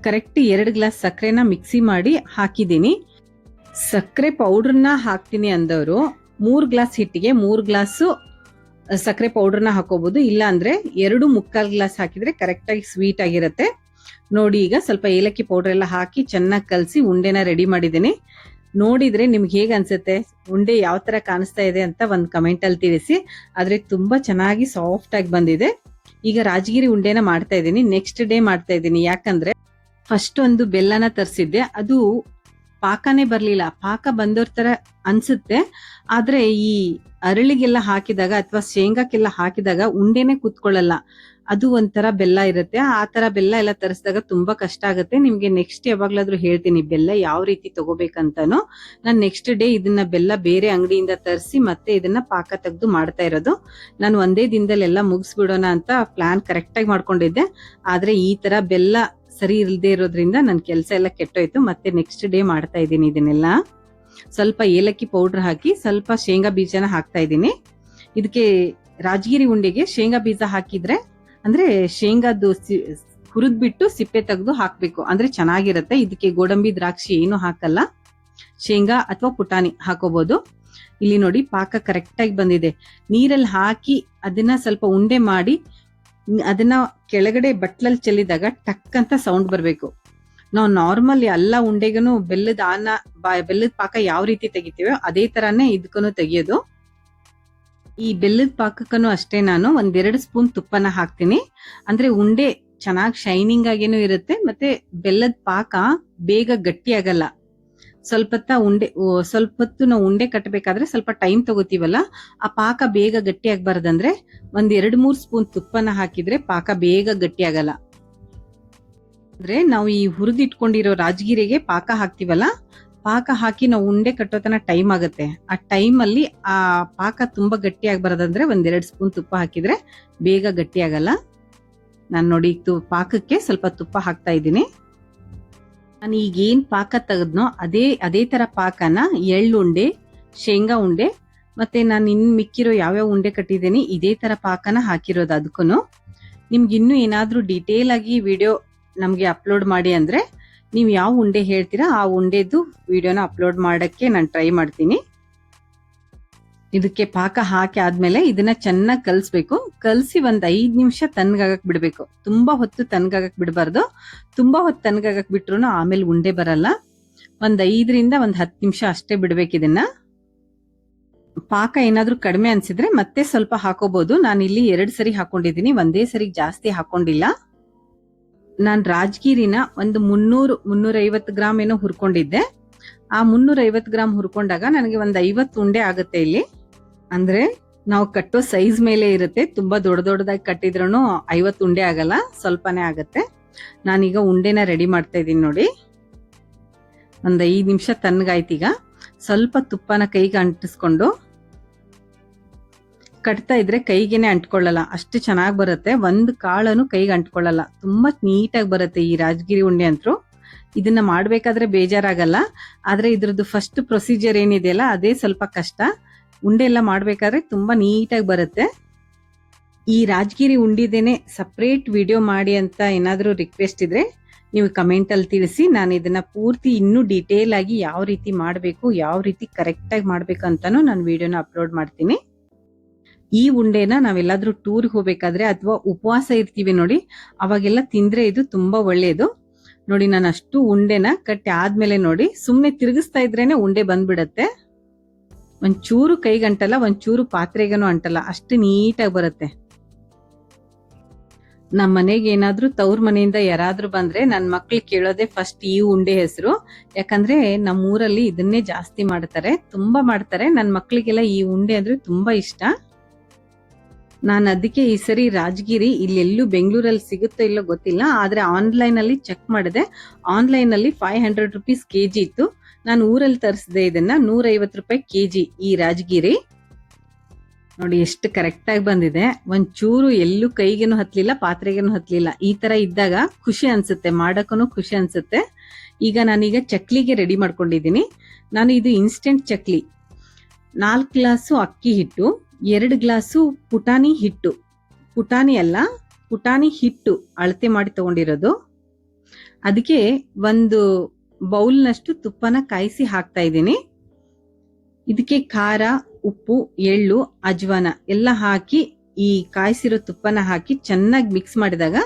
ಕರೆಕ್ಟ್ 2 ಗ್ಲಾಸ್ ಸಕ್ಕರೆನ ಮಿಕ್ಸಿ ಮಾಡಿ ಹಾಕಿದ್ದೀನಿ. ಸಕ್ಕರೆ ಪೌಡರ್ನ ಹಾಕ್ತೀನಿ ಅಂದವರು 3 ಗ್ಲಾಸ್ ಹಿಟ್ಟಿಗೆ 3 ಗ್ಲಾಸು ಸಕ್ಕರೆ ಪೌಡರ್ನ ಹಾಕೋಬಹುದು. ಇಲ್ಲ ಅಂದ್ರೆ 2.25 ಗ್ಲಾಸ್ ಹಾಕಿದ್ರೆ ಕರೆಕ್ಟ್ ಆಗಿ ಸ್ವೀಟ್ ಆಗಿರುತ್ತೆ. ನೋಡಿ ಈಗ ಸ್ವಲ್ಪ ಏಲಕ್ಕಿ ಪೌಡರ್ ಎಲ್ಲ ಹಾಕಿ ಚೆನ್ನಾಗಿ ಕಲಸಿ ಉಂಡೆನ ರೆಡಿ ಮಾಡಿದ್ದೀನಿ. ನೋಡಿದ್ರೆ ನಿಮ್ಗೆ ಹೇಗೆ ಅನ್ಸುತ್ತೆ, ಉಂಡೆ ಯಾವ ತರ ಕಾಣಿಸ್ತಾ ಇದೆ ಅಂತ ಒಂದು ಕಮೆಂಟ್ ಅಲ್ಲಿ ತಿಳಿಸಿ. ಆದ್ರೆ ತುಂಬಾ ಚೆನ್ನಾಗಿ ಸಾಫ್ಟ್ ಆಗಿ ಬಂದಿದೆ. ಈಗ ರಾಜಗಿರಿ ಉಂಡೆನ ಮಾಡ್ತಾ ಇದ್ದೀನಿ, ನೆಕ್ಸ್ಟ್ ಡೇ ಮಾಡ್ತಾ ಇದ್ದೀನಿ. ಯಾಕಂದ್ರೆ ಫಸ್ಟ್ ಒಂದು ಬೆಲ್ಲನ ತರಿಸಿದ್ದೆ, ಅದು ಪಾಕನೇ ಬರ್ಲಿಲ್ಲ. ಪಾಕ ಬಂದೋರ್ ತರ ಅನ್ಸುತ್ತೆ, ಆದ್ರೆ ಈ ಅರಳಿಗೆಲ್ಲ ಹಾಕಿದಾಗ ಅಥವಾ ಶೇಂಗಾಕ್ಕೆಲ್ಲ ಹಾಕಿದಾಗ ಉಂಡೆನೆ ಕೂತ್ಕೊಳ್ಳಲ್ಲ. ಅದು ಒಂಥರ ಬೆಲ್ಲ ಇರುತ್ತೆ. ಆ ತರ ಬೆಲ್ಲ ಎಲ್ಲ ತರಿಸಿದಾಗ ತುಂಬಾ ಕಷ್ಟ ಆಗುತ್ತೆ. ನಿಮ್ಗೆ ನೆಕ್ಸ್ಟ್ ಯಾವಾಗ್ಲಾದ್ರೂ ಹೇಳ್ತೀನಿ ಬೆಲ್ಲ ಯಾವ ರೀತಿ ತಗೋಬೇಕಂತಾನು. ನಾನ್ ನೆಕ್ಸ್ಟ್ ಡೇ ಇದನ್ನ ಬೆಲ್ಲ ಬೇರೆ ಅಂಗಡಿಯಿಂದ ತರಿಸಿ ಮತ್ತೆ ಇದನ್ನ ಪಾಕ ತೆಗೆದು ಮಾಡ್ತಾ ಇರೋದು. ನಾನು ಒಂದೇ ದಿನದಲ್ಲಿ ಎಲ್ಲ ಮುಗಿಸ್ಬಿಡೋಣ ಅಂತ ಪ್ಲಾನ್ ಕರೆಕ್ಟ್ ಆಗಿ ಮಾಡ್ಕೊಂಡಿದ್ದೆ. ಆದ್ರೆ ಈ ತರ ಬೆಲ್ಲ ಸರಿ ಇಲ್ಲದೆ ಇರೋದ್ರಿಂದ ನನ್ ಕೆಲಸ ಎಲ್ಲ ಕೆಟ್ಟೋಯ್ತು. ಮತ್ತೆ ನೆಕ್ಸ್ಟ್ ಡೇ ಮಾಡ್ತಾ ಇದ್ದೀನಿ ಇದನ್ನೆಲ್ಲ. ಸ್ವಲ್ಪ ಏಲಕ್ಕಿ ಪೌಡರ್ ಹಾಕಿ ಸ್ವಲ್ಪ ಶೇಂಗಾ ಬೀಜನ ಹಾಕ್ತಾ ಇದ್ದೀನಿ. ಇದಕ್ಕೆ ರಾಜಗಿರಿ ಉಂಡೆಗೆ ಶೇಂಗಾ ಬೀಜ ಹಾಕಿದ್ರೆ ಅಂದ್ರೆ ಶೇಂಗಾದ್ದು ಹುರಿದ್ಬಿಟ್ಟು ಸಿಪ್ಪೆ ತೆಗೆದು ಹಾಕ್ಬೇಕು, ಅಂದ್ರೆ ಚೆನ್ನಾಗಿರುತ್ತೆ. ಇದಕ್ಕೆ ಗೋಡಂಬಿ ದ್ರಾಕ್ಷಿ ಏನು ಹಾಕಲ್ಲ, ಶೇಂಗಾ ಅಥವಾ ಪುಟಾಣಿ ಹಾಕೋಬಹುದು. ಇಲ್ಲಿ ನೋಡಿ ಪಾಕ ಕರೆಕ್ಟ್ ಆಗಿ ಬಂದಿದೆ. ನೀರಲ್ಲಿ ಹಾಕಿ ಅದನ್ನ ಸ್ವಲ್ಪ ಉಂಡೆ ಮಾಡಿ ಅದನ್ನ ಕೆಳಗಡೆ ಬಟ್ಲಲ್ಲಿ ಚೆಲ್ಲಿದಾಗ ಟಕ್ ಅಂತ ಸೌಂಡ್ ಬರ್ಬೇಕು. ನಾವು ನಾರ್ಮಲ್ ಎಲ್ಲ ಉಂಡೆಗೂ ಬೆಲ್ಲದ ಪಾಕ ಯಾವ ರೀತಿ ತೆಗಿತೀವೋ ಅದೇ ತರಾನೇ ಇದಕ್ಕೂ ತೆಗಿಯೋದು. ಈ ಬೆಲ್ಲದ ಪಾಕಕ್ಕೂ ಅಷ್ಟೇ ನಾನು 1-2 ಸ್ಪೂನ್ ತುಪ್ಪನ ಹಾಕ್ತೀನಿ. ಅಂದ್ರೆ ಉಂಡೆ ಚೆನ್ನಾಗಿ ಶೈನಿಂಗ್ ಆಗೇನು ಇರುತ್ತೆ, ಮತ್ತೆ ಬೆಲ್ಲದ ಪಾಕ ಬೇಗ ಗಟ್ಟಿ ಆಗಲ್ಲ. ಸ್ವಲ್ಪ ಹೊತ್ತು ನಾವು ಉಂಡೆ ಕಟ್ಟಬೇಕಾದ್ರೆ ಸ್ವಲ್ಪ ಟೈಮ್ ತಗೋತೀವಲ್ಲ, ಆ ಪಾಕ ಬೇಗ ಗಟ್ಟಿ ಆಗ್ಬಾರ್ದಂದ್ರೆ 1-2-3 ಸ್ಪೂನ್ ತುಪ್ಪನ ಹಾಕಿದ್ರೆ ಪಾಕ ಬೇಗ ಗಟ್ಟಿ ಆಗಲ್ಲ. ಅಂದ್ರೆ ನಾವು ಈ ಹುರಿದಿಟ್ಕೊಂಡಿರೋ ರಾಜಗಿರಿಗೆ ಪಾಕ ಹಾಕ್ತಿವಲ್ಲ, ಪಾಕ ಹಾಕಿ ನಾವು ಉಂಡೆ ಕಟ್ಟೋತನ ಟೈಮ್ ಆಗುತ್ತೆ. ಆ ಟೈಮ್ ಅಲ್ಲಿ ಆ ಪಾಕ ತುಂಬಾ ಗಟ್ಟಿ ಆಗ್ಬಾರ್ದಂದ್ರೆ 1-2 ಸ್ಪೂನ್ ತುಪ್ಪ ಹಾಕಿದ್ರೆ ಬೇಗ ಗಟ್ಟಿ ಆಗಲ್ಲ. ನಾನು ನೋಡಿ ಪಾಕಕ್ಕೆ ಸ್ವಲ್ಪ ತುಪ್ಪ ಹಾಕ್ತಾ ಇದ್ದೀನಿ. ನಾನು ಈಗ ಏನ್ ಪಾಕ ತೆಗೆದ್ನೋ ಅದೇ ತರ ಪಾಕನ ಎಳ್ಳುಂಡೆ, ಶೇಂಗಾ ಉಂಡೆ ಮತ್ತೆ ನಾನು ಮಿಕ್ಕಿರೋ ಯಾವ್ಯಾವ ಉಂಡೆ ಕಟ್ಟಿದ್ದೀನಿ ಇದೇ ತರ ಪಾಕನ ಹಾಕಿರೋದು. ಅದಕ್ಕೂ ನಿಮ್ಗೆ ಇನ್ನೂ ಏನಾದ್ರೂ ಡೀಟೇಲ್ ಆಗಿ ವಿಡಿಯೋ ನಮ್ಗೆ ಅಪ್ಲೋಡ್ ಮಾಡಿ ಅಂದ್ರೆ ನೀವು ಯಾವ ಉಂಡೆ ಹೇಳ್ತೀರಾ ಆ ಉಂಡೆದು ವಿಡಿಯೋನ ಅಪ್ಲೋಡ್ ಮಾಡಕ್ಕೆ ನಾನು ಟ್ರೈ ಮಾಡ್ತೀನಿ. ಇದಕ್ಕೆ ಪಾಕ ಹಾಕಿ ಆದ್ಮೇಲೆ ಇದನ್ನ ಚೆನ್ನಾಗಿ ಕಲ್ಸ್ಬೇಕು. ಕಲ್ಸಿ 5 ನಿಮಿಷ ತನ್ಗಾಗಕ್ ಬಿಡ್ಬೇಕು. ತುಂಬಾ ಹೊತ್ತು ತನ್ಗಾಗಕ್ ಬಿಡಬಾರ್ದು. ತುಂಬಾ ಹೊತ್ತು ತನ್ಗಾಗಕ್ ಬಿಟ್ರು ಆಮೇಲೆ ಉಂಡೆ ಬರಲ್ಲ. 5ರಿಂದ 10 ನಿಮಿಷ ಅಷ್ಟೇ ಬಿಡ್ಬೇಕು ಇದನ್ನ. ಪಾಕ ಏನಾದ್ರೂ ಕಡಿಮೆ ಅನ್ಸಿದ್ರೆ ಮತ್ತೆ ಸ್ವಲ್ಪ ಹಾಕೋಬಹುದು. ನಾನು ಇಲ್ಲಿ 2 ಸರಿ ಹಾಕೊಂಡಿದ್ದೀನಿ, ಒಂದೇ ಸರಿ ಜಾಸ್ತಿ ಹಾಕೊಂಡಿಲ್ಲ. ನಾನ್ ರಾಜಗಿರಿನ ಒಂದು 300-350 ಗ್ರಾಮ್ ಏನೋ ಹುರ್ಕೊಂಡಿದ್ದೆ. ಆ 350 ಗ್ರಾಮ್ ಹುರ್ಕೊಂಡಾಗ ನನಗೆ 50 ಉಂಡೆ ಆಗುತ್ತೆ ಇಲ್ಲಿ. ಅಂದ್ರೆ ನಾವು ಕಟ್ಟೋ ಸೈಜ್ ಮೇಲೆ ಇರುತ್ತೆ. ತುಂಬಾ ದೊಡ್ಡದಾಗಿ ಕಟ್ಟಿದ್ರು 50 ಉಂಡೆ ಆಗಲ್ಲ, ಸ್ವಲ್ಪನೇ ಆಗತ್ತೆ. ನಾನೀಗ ಉಂಡೆನ ರೆಡಿ ಮಾಡ್ತಾ ಇದ್ದೀನಿ ನೋಡಿ. 5 ನಿಮಿಷ ತಣ್ಣಗಾಯ್ತೀಗ. ಸ್ವಲ್ಪ ತುಪ್ಪನ ಕೈಗೆ ಅಂಟಿಸ್ಕೊಂಡು ಕಟ್ತಾ ಇದ್ರೆ ಕೈಗೇನೆ ಅಂಟ್ಕೊಳ್ಳಲ್ಲ, ಅಷ್ಟು ಚೆನ್ನಾಗಿ ಬರುತ್ತೆ. ಒಂದು ಕಾಳನು ಕೈಗೆ ಅಂಟ್ಕೊಳ್ಳಲ್ಲ, ತುಂಬಾ ನೀಟಾಗಿ ಬರುತ್ತೆ ಈ ರಾಜಗಿರಿ ಉಂಡೆ ಅಂತೂ. ಇದನ್ನ ಮಾಡ್ಬೇಕಾದ್ರೆ ಬೇಜಾರಾಗಲ್ಲ, ಆದ್ರೆ ಇದ್ರದ್ದು ಫಸ್ಟ್ ಪ್ರೊಸೀಜರ್ ಏನಿದೆಯಲ್ಲ ಅದೇ ಸ್ವಲ್ಪ ಕಷ್ಟ. ಉಂಡೆ ಎಲ್ಲ ಮಾಡ್ಬೇಕಾದ್ರೆ ತುಂಬಾ ನೀಟಾಗಿ ಬರುತ್ತೆ. ಈ ರಾಜಗಿರಿ ಉಂಡಿದೇನೆ ಸಪ್ರೇಟ್ ವಿಡಿಯೋ ಮಾಡಿ ಅಂತ ಏನಾದ್ರೂ ರಿಕ್ವೆಸ್ಟ್ ಇದ್ರೆ ನೀವು ಕಮೆಂಟ್ ಅಲ್ಲಿ ತಿಳಿಸಿ. ನಾನು ಇದನ್ನ ಪೂರ್ತಿ ಇನ್ನೂ ಡೀಟೇಲ್ ಆಗಿ ಯಾವ ರೀತಿ ಮಾಡಬೇಕು, ಯಾವ ರೀತಿ ಕರೆಕ್ಟ್ ಆಗಿ ಮಾಡ್ಬೇಕು ಅಂತಾನು ನಾನು ವಿಡಿಯೋನ ಅಪ್ಲೋಡ್ ಮಾಡ್ತೀನಿ. ಈ ಉಂಡೆನ ನಾವೆಲ್ಲಾದ್ರೂ ಟೂರ್ಗೆ ಹೋಗ್ಬೇಕಾದ್ರೆ ಅಥವಾ ಉಪವಾಸ ಇರ್ತೀವಿ ನೋಡಿ, ಅವಾಗೆಲ್ಲ ತಿಂದ್ರೆ ಇದು ತುಂಬಾ ಒಳ್ಳೇದು. ನೋಡಿ ನಾನು ಅಷ್ಟು ಉಂಡೆನ ಕಟ್ಟಿ ಆದ್ಮೇಲೆ ನೋಡಿ ಸುಮ್ನೆ ತಿರುಗಿಸ್ತಾ ಇದ್ರೇನೆ ಉಂಡೆ ಬಂದ್ಬಿಡತ್ತೆ. ಒಂಚೂರು ಕೈಗೆ ಅಂಟಲ್ಲ, ಒಂಚೂರು ಪಾತ್ರೆಗನು ಅಂಟಲ್ಲ, ಅಷ್ಟು ನೀಟಾಗಿ ಬರುತ್ತೆ. ನಮ್ಮ ಮನೆಗೆ ಏನಾದ್ರೂ ತವ್ರ ಮನೆಯಿಂದ ಯಾರಾದ್ರೂ ಬಂದ್ರೆ ನನ್ ಮಕ್ಳು ಕೇಳೋದೆ ಫಸ್ಟ್ ಈ ಉಂಡೆ ಹೆಸರು. ಯಾಕಂದ್ರೆ ನಮ್ಮೂರಲ್ಲಿ ಇದನ್ನೇ ಜಾಸ್ತಿ ಮಾಡ್ತಾರೆ, ತುಂಬಾ ಮಾಡ್ತಾರೆ. ನನ್ ಮಕ್ಳಿಗೆಲ್ಲ ಈ ಉಂಡೆ ಅಂದ್ರೆ ತುಂಬಾ ಇಷ್ಟ. ನಾನು ಅದಕ್ಕೆ ಈ ಸರಿ ರಾಜಗಿರಿ ಇಲ್ಲೆಲ್ಲೂ ಬೆಂಗಳೂರಲ್ಲಿ ಸಿಗುತ್ತೋ ಇಲ್ಲೋ ಗೊತ್ತಿಲ್ಲ, ಆದ್ರೆ ಆನ್ಲೈನ್ ಅಲ್ಲಿ ಚೆಕ್ ಮಾಡಿದೆ. ಆನ್ಲೈನ್ ಅಲ್ಲಿ 500 rupees kg ಇತ್ತು. ನಾನು ಊರಲ್ಲಿ ತರಿಸಿದೆ ಇದನ್ನ 150 ರೂಪಾಯಿ kg ಈ ರಾಜಗಿರಿ. ನೋಡಿ ಎಷ್ಟು ಕರೆಕ್ಟ್ ಆಗಿ ಬಂದಿದೆ. ಒಂಚೂರು ಎಲ್ಲೂ ಕೈಗೇನು ಹತ್ಲಿಲ್ಲ, ಪಾತ್ರೆಗೇನು ಹತ್ಲಿಲ್ಲ. ಈ ತರ ಇದ್ದಾಗ ಖುಷಿ ಅನ್ಸುತ್ತೆ, ಮಾಡಕ್ಕೂ ಖುಷಿ ಅನ್ಸುತ್ತೆ. ಈಗ ನಾನೀಗ ಚಕ್ಲಿಗೆ ರೆಡಿ ಮಾಡ್ಕೊಂಡಿದ್ದೀನಿ. ನಾನು ಇದು ಇನ್ಸ್ಟೆಂಟ್ ಚಕ್ಲಿ. 4 ಗ್ಲಾಸು ಅಕ್ಕಿ ಹಿಟ್ಟು, 2 ಗ್ಲಾಸು ಪುಟಾಣಿ ಹಿಟ್ಟು. ಪುಟಾಣಿ ಅಲ್ಲ, ಪುಟಾಣಿ ಹಿಟ್ಟು ಅಳತೆ ಮಾಡಿ ತಗೊಂಡಿರೋದು. ಅದಕ್ಕೆ 1 ಬೌಲ್ನಷ್ಟು ತುಪ್ಪನ ಕಾಯಿಸಿ ಹಾಕ್ತಾ ಇದ್ದೀನಿ. ಇದಕ್ಕೆ ಖಾರ, ಉಪ್ಪು, ಎಳ್ಳು, ಅಜ್ವಾನ ಎಲ್ಲ ಹಾಕಿ ಈ ಕಾಯಿಸಿರೋ ತುಪ್ಪನ ಹಾಕಿ ಚೆನ್ನಾಗಿ ಮಿಕ್ಸ್ ಮಾಡಿದಾಗ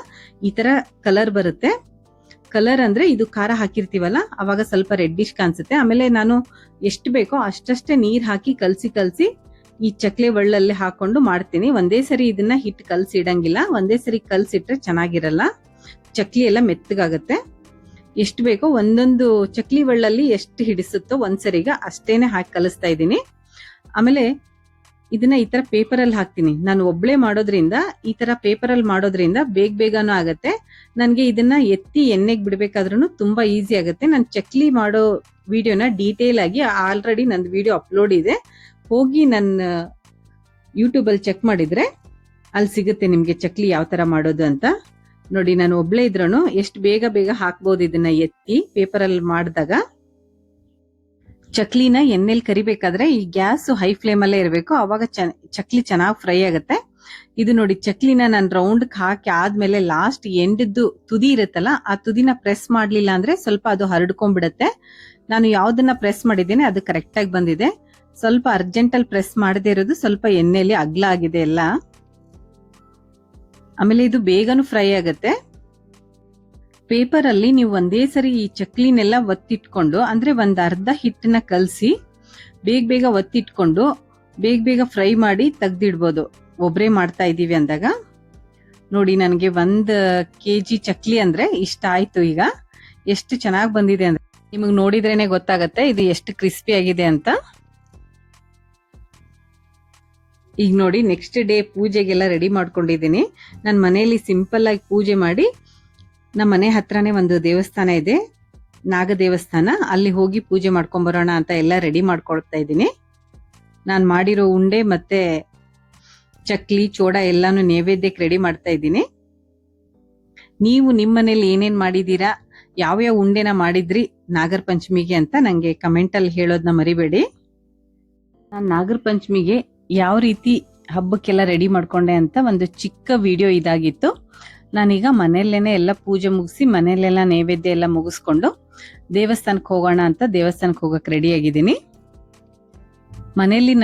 ಈ ತರ ಕಲರ್ ಬರುತ್ತೆ. ಕಲರ್ ಅಂದ್ರೆ ಇದು ಖಾರ ಹಾಕಿರ್ತೀವಲ್ಲ ಅವಾಗ ಸ್ವಲ್ಪ ರೆಡ್ಡಿಶ್ ಕಾಣಿಸುತ್ತೆ. ಆಮೇಲೆ ನಾನು ಎಷ್ಟು ಬೇಕೋ ಅಷ್ಟಷ್ಟೇ ನೀರ್ ಹಾಕಿ ಕಲ್ಸಿ ಈ ಚಕ್ಲಿ ಒಳ್ಳಲ್ಲಿ ಹಾಕೊಂಡು ಮಾಡ್ತೀನಿ. ಒಂದೇ ಸರಿ ಇದನ್ನ ಹಿಟ್ಟು ಕಲ್ಸಿ ಇಡಂಗಿಲ್ಲ, ಒಂದೇ ಸರಿ ಕಲ್ಸಿಟ್ರೆ ಚೆನ್ನಾಗಿರಲ್ಲ, ಚಕ್ಲಿ ಎಲ್ಲ ಮೆತ್ತಗಾಗತ್ತೆ. ಎಷ್ಟು ಬೇಕೋ ಒಂದೊಂದು ಚಕ್ಲಿ ಒಳ್ಳಲ್ಲಿ ಎಷ್ಟು ಹಿಡಿಸುತ್ತೋ ಒಂದ್ಸರಿಗ ಅಷ್ಟೇನೆ ಹಾಕಿ ಕಲಿಸ್ತಾ ಇದ್ದೀನಿ. ಆಮೇಲೆ ಇದನ್ನ ಈ ತರ ಪೇಪರ್ ಅಲ್ಲಿ ಹಾಕ್ತೀನಿ. ನಾನು ಒಬ್ಳೆ ಮಾಡೋದ್ರಿಂದ ಈ ತರ ಪೇಪರ್ ಅಲ್ಲಿ ಮಾಡೋದ್ರಿಂದ ಬೇಗನೂ ಆಗತ್ತೆ. ನನ್ಗೆ ಇದನ್ನ ಎತ್ತಿ ಎಣ್ಣೆಗೆ ಬಿಡ್ಬೇಕಾದ್ರೂ ತುಂಬಾ ಈಸಿ ಆಗುತ್ತೆ. ನಾನು ಚಕ್ಲಿ ಮಾಡೋ ವಿಡಿಯೋನ ಡೀಟೇಲ್ ಆಗಿ ಆಲ್ರೆಡಿ ನಂದು ವಿಡಿಯೋ ಅಪ್ಲೋಡ್ ಇದೆ, ಹೋಗಿ ನನ್ನ ಯೂಟ್ಯೂಬ್ ಅಲ್ಲಿ ಚೆಕ್ ಮಾಡಿದ್ರೆ ಅಲ್ಲಿ ಸಿಗುತ್ತೆ ನಿಮ್ಗೆ ಚಕ್ಲಿ ಯಾವ ತರ ಮಾಡೋದು ಅಂತ. ನೋಡಿ, ನಾನು ಒಬ್ಳೆ ಇದ್ರೂ ಎಷ್ಟು ಬೇಗ ಹಾಕ್ಬೋದು ಇದನ್ನ ಎತ್ತಿ ಪೇಪರ್ ಅಲ್ಲಿ ಮಾಡಿದಾಗ. ಚಕ್ಲಿನ ಎಣ್ಣೆಲಿ ಕರಿಬೇಕಾದ್ರೆ ಈ ಗ್ಯಾಸ್ ಹೈ ಫ್ಲೇಮ್ ಅಲ್ಲೇ ಇರಬೇಕು, ಅವಾಗ ಚಕ್ಲಿ ಚೆನ್ನಾಗಿ ಫ್ರೈ ಆಗುತ್ತೆ. ಇದು ನೋಡಿ, ಚಕ್ಲಿನ ನಾನು ರೌಂಡ್ ಹಾಕಿ ಆದ್ಮೇಲೆ ಲಾಸ್ಟ್ ಎಂಡದ್ದು ತುದಿ ಇರುತ್ತಲ್ಲ ಆ ತುದಿನ ಪ್ರೆಸ್ ಮಾಡ್ಲಿಲ್ಲ ಅಂದ್ರೆ ಸ್ವಲ್ಪ ಅದು ಹರಡ್ಕೊಂಡ್ಬಿಡತ್ತೆ. ನಾನು ಯಾವ್ದನ್ನ ಪ್ರೆಸ್ ಮಾಡಿದ್ದೇನೆ ಅದು ಕರೆಕ್ಟ್ ಆಗಿ ಬಂದಿದೆ. ಸ್ವಲ್ಪ ಅರ್ಜೆಂಟ್ ಅಲ್ಲಿ ಪ್ರೆಸ್ ಮಾಡದೇ ಇರೋದು ಸ್ವಲ್ಪ ಎಣ್ಣೆಯಲ್ಲಿ ಅಗ್ಲ ಆಗಿದೆ ಎಲ್ಲ. ಆಮೇಲೆ ಇದು ಬೇಗನೂ ಫ್ರೈ ಆಗತ್ತೆ. ಪೇಪರ್ ಅಲ್ಲಿ ನೀವು ಒಂದೇ ಸರಿ ಈ ಚಕ್ಲಿನೆಲ್ಲ ಒತ್ತಿಟ್ಕೊಂಡು, ಅಂದ್ರೆ ಒಂದ್ ಅರ್ಧ ಹಿಟ್ಟನ್ನ ಕಲ್ಸಿ ಬೇಗ ಒತ್ತಿಟ್ಕೊಂಡು ಬೇಗ ಫ್ರೈ ಮಾಡಿ ತೆಗ್ದಿಡ್ಬೋದು, ಒಬ್ರೇ ಮಾಡ್ತಾ ಇದೀವಿ ಅಂದಾಗ. ನೋಡಿ, ನನಗೆ 1 kg ಚಕ್ಲಿ ಅಂದ್ರೆ ಇಷ್ಟ ಆಯ್ತು. ಈಗ ಎಷ್ಟು ಚೆನ್ನಾಗಿ ಬಂದಿದೆ ಅಂದ್ರೆ ನಿಮಗ್ ನೋಡಿದ್ರೇನೆ ಗೊತ್ತಾಗತ್ತೆ ಇದು ಎಷ್ಟು ಕ್ರಿಸ್ಪಿ ಆಗಿದೆ ಅಂತ. ಈಗ ನೋಡಿ, ನೆಕ್ಸ್ಟ್ ಡೇ ಪೂಜೆಗೆಲ್ಲ ರೆಡಿ ಮಾಡ್ಕೊಂಡಿದ್ದೀನಿ. ನನ್ನ ಮನೆಯಲ್ಲಿ ಸಿಂಪಲ್ ಆಗಿ ಪೂಜೆ ಮಾಡಿ, ನಮ್ಮ ಮನೆ ಹತ್ರನೇ ಒಂದು ದೇವಸ್ಥಾನ ಇದೆ, ನಾಗ ದೇವಸ್ಥಾನ, ಅಲ್ಲಿ ಹೋಗಿ ಪೂಜೆ ಮಾಡ್ಕೊಂಡ್ ಬರೋಣ ಅಂತ ಎಲ್ಲ ರೆಡಿ ಮಾಡ್ಕೊಳ್ತಾ ಇದ್ದೀನಿ. ನಾನು ಮಾಡಿರೋ ಉಂಡೆ ಮತ್ತೆ ಚಕ್ಲಿ ಚೋಡ ಎಲ್ಲಾನು ನೈವೇದ್ಯಕ್ಕೆ ರೆಡಿ ಮಾಡ್ತಾ ಇದ್ದೀನಿ. ನೀವು ನಿಮ್ಮ ಮನೇಲಿ ಏನೇನ್ ಮಾಡಿದೀರಾ, ಯಾವ್ಯಾವ ಉಂಡೆನ ಮಾಡಿದ್ರಿ ನಾಗರ ಪಂಚಮಿಗೆ ಅಂತ ನಂಗೆ ಕಮೆಂಟ್ ಅಲ್ಲಿ ಹೇಳೋದನ್ನ ಮರಿಬೇಡಿ. ನಾನು ನಾಗರ ಪಂಚಮಿಗೆ ಯಾವ ರೀತಿ ಹಬ್ಬಕ್ಕೆಲ್ಲ ರೆಡಿ ಮಾಡ್ಕೊಂಡೆ ಅಂತ ಒಂದು ಚಿಕ್ಕ ವಿಡಿಯೋ ಇದಾಗಿತ್ತು. ನಾನೀಗ ಮನೆಯಲ್ಲೇನೆ ಎಲ್ಲ ಪೂಜೆ ಮುಗಿಸಿ ಮನೆಯಲ್ಲೆಲ್ಲ ನೈವೇದ್ಯ ಎಲ್ಲ ಮುಗಿಸ್ಕೊಂಡು ದೇವಸ್ಥಾನಕ್ಕೆ ಹೋಗೋಣ ಅಂತ ದೇವಸ್ಥಾನಕ್ಕೆ ಹೋಗಕ್ಕೆ ರೆಡಿ ಆಗಿದ್ದೀನಿ.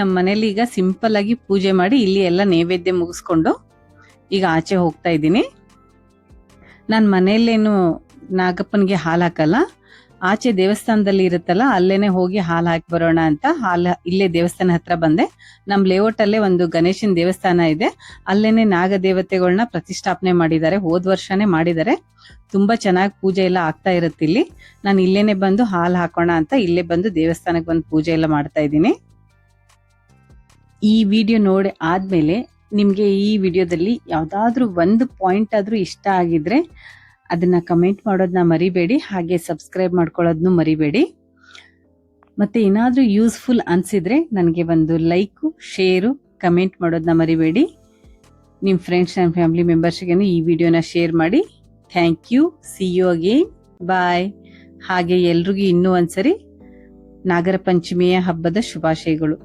ನಮ್ಮ ಮನೇಲಿ ಈಗ ಸಿಂಪಲ್ ಆಗಿ ಪೂಜೆ ಮಾಡಿ ಇಲ್ಲಿ ಎಲ್ಲ ನೈವೇದ್ಯ ಮುಗಿಸ್ಕೊಂಡು ಈಗ ಆಚೆ ಹೋಗ್ತಾ ಇದ್ದೀನಿ. ನಾನು ಮನೆಯಲ್ಲೇನು ನಾಗಪ್ಪನಿಗೆ ಹಾಲು ಹಾಕಲ್ಲ, ಆಚೆ ದೇವಸ್ಥಾನದಲ್ಲಿ ಇರುತ್ತಲ್ಲ ಅಲ್ಲೇನೆ ಹೋಗಿ ಹಾಲು ಹಾಕಿ ಬರೋಣ ಅಂತ ಇಲ್ಲೇ ದೇವಸ್ಥಾನ ಹತ್ರ ಬಂದೆ. ನಮ್ ಲೇಔಟ್ ಅಲ್ಲೇ ಒಂದು ಗಣೇಶನ್ ದೇವಸ್ಥಾನ ಇದೆ, ಅಲ್ಲೇನೆ ನಾಗ ದೇವತೆಗಳನ್ನ ಪ್ರತಿಷ್ಠಾಪನೆ ಮಾಡಿದ್ದಾರೆ. ಹೋದ್ ವರ್ಷನೇ ಮಾಡಿದ್ದಾರೆ, ತುಂಬಾ ಚೆನ್ನಾಗಿ ಪೂಜೆ ಎಲ್ಲ ಆಗ್ತಾ ಇರುತ್ತೆ ಇಲ್ಲಿ. ನಾನು ಇಲ್ಲೇನೆ ಬಂದು ಹಾಲು ಹಾಕೋಣ ಅಂತ ಇಲ್ಲೇ ಬಂದು ದೇವಸ್ಥಾನಕ್ಕೆ ಬಂದು ಪೂಜೆ ಎಲ್ಲ ಮಾಡ್ತಾ ಇದ್ದೀನಿ. ಈ ವಿಡಿಯೋ ನೋಡಿ ಆದ್ಮೇಲೆ ನಿಮ್ಗೆ ಈ ವಿಡಿಯೋದಲ್ಲಿ ಯಾವ್ದಾದ್ರು ಒಂದು ಪಾಯಿಂಟ್ ಆದ್ರೂ ಇಷ್ಟ ಆಗಿದ್ರೆ ಅದನ್ನ ಕಮೆಂಟ್ ಮಾಡೋದನ್ನ ಮರಿಬೇಡಿ, ಹಾಗೆ ಸಬ್ಸ್ಕ್ರೈಬ್ ಮಾಡ್ಕೊಳ್ಳೋದನ್ನು ಮರಿಬೇಡಿ. ಮತ್ತೆ ಏನಾದ್ರೂ ಯೂಸ್ಫುಲ್ ಅನ್ಸಿದ್ರೆ ನನಗೆ ಒಂದು ಲೈಕು, ಶೇರು, ಕಮೆಂಟ್ ಮಾಡೋದನ್ನ ಮರಿಬೇಡಿ. ನಿಮ್ಮ ಫ್ರೆಂಡ್ಸ್ ಅಂಡ್ ಫ್ಯಾಮಿಲಿ ಮೆಂಬರ್ಸ್ಗೆ ಈ ವಿಡಿಯೋನ ಶೇರ್ ಮಾಡಿ. Thank you. See you again. Bye. ಹಾಗೆ ಎಲ್ರಿಗೂ ಇನ್ನೂ ಒಂದ್ಸರಿ ನಾಗರ ಪಂಚಮಿಯ ಹಬ್ಬದ ಶುಭಾಶಯಗಳು.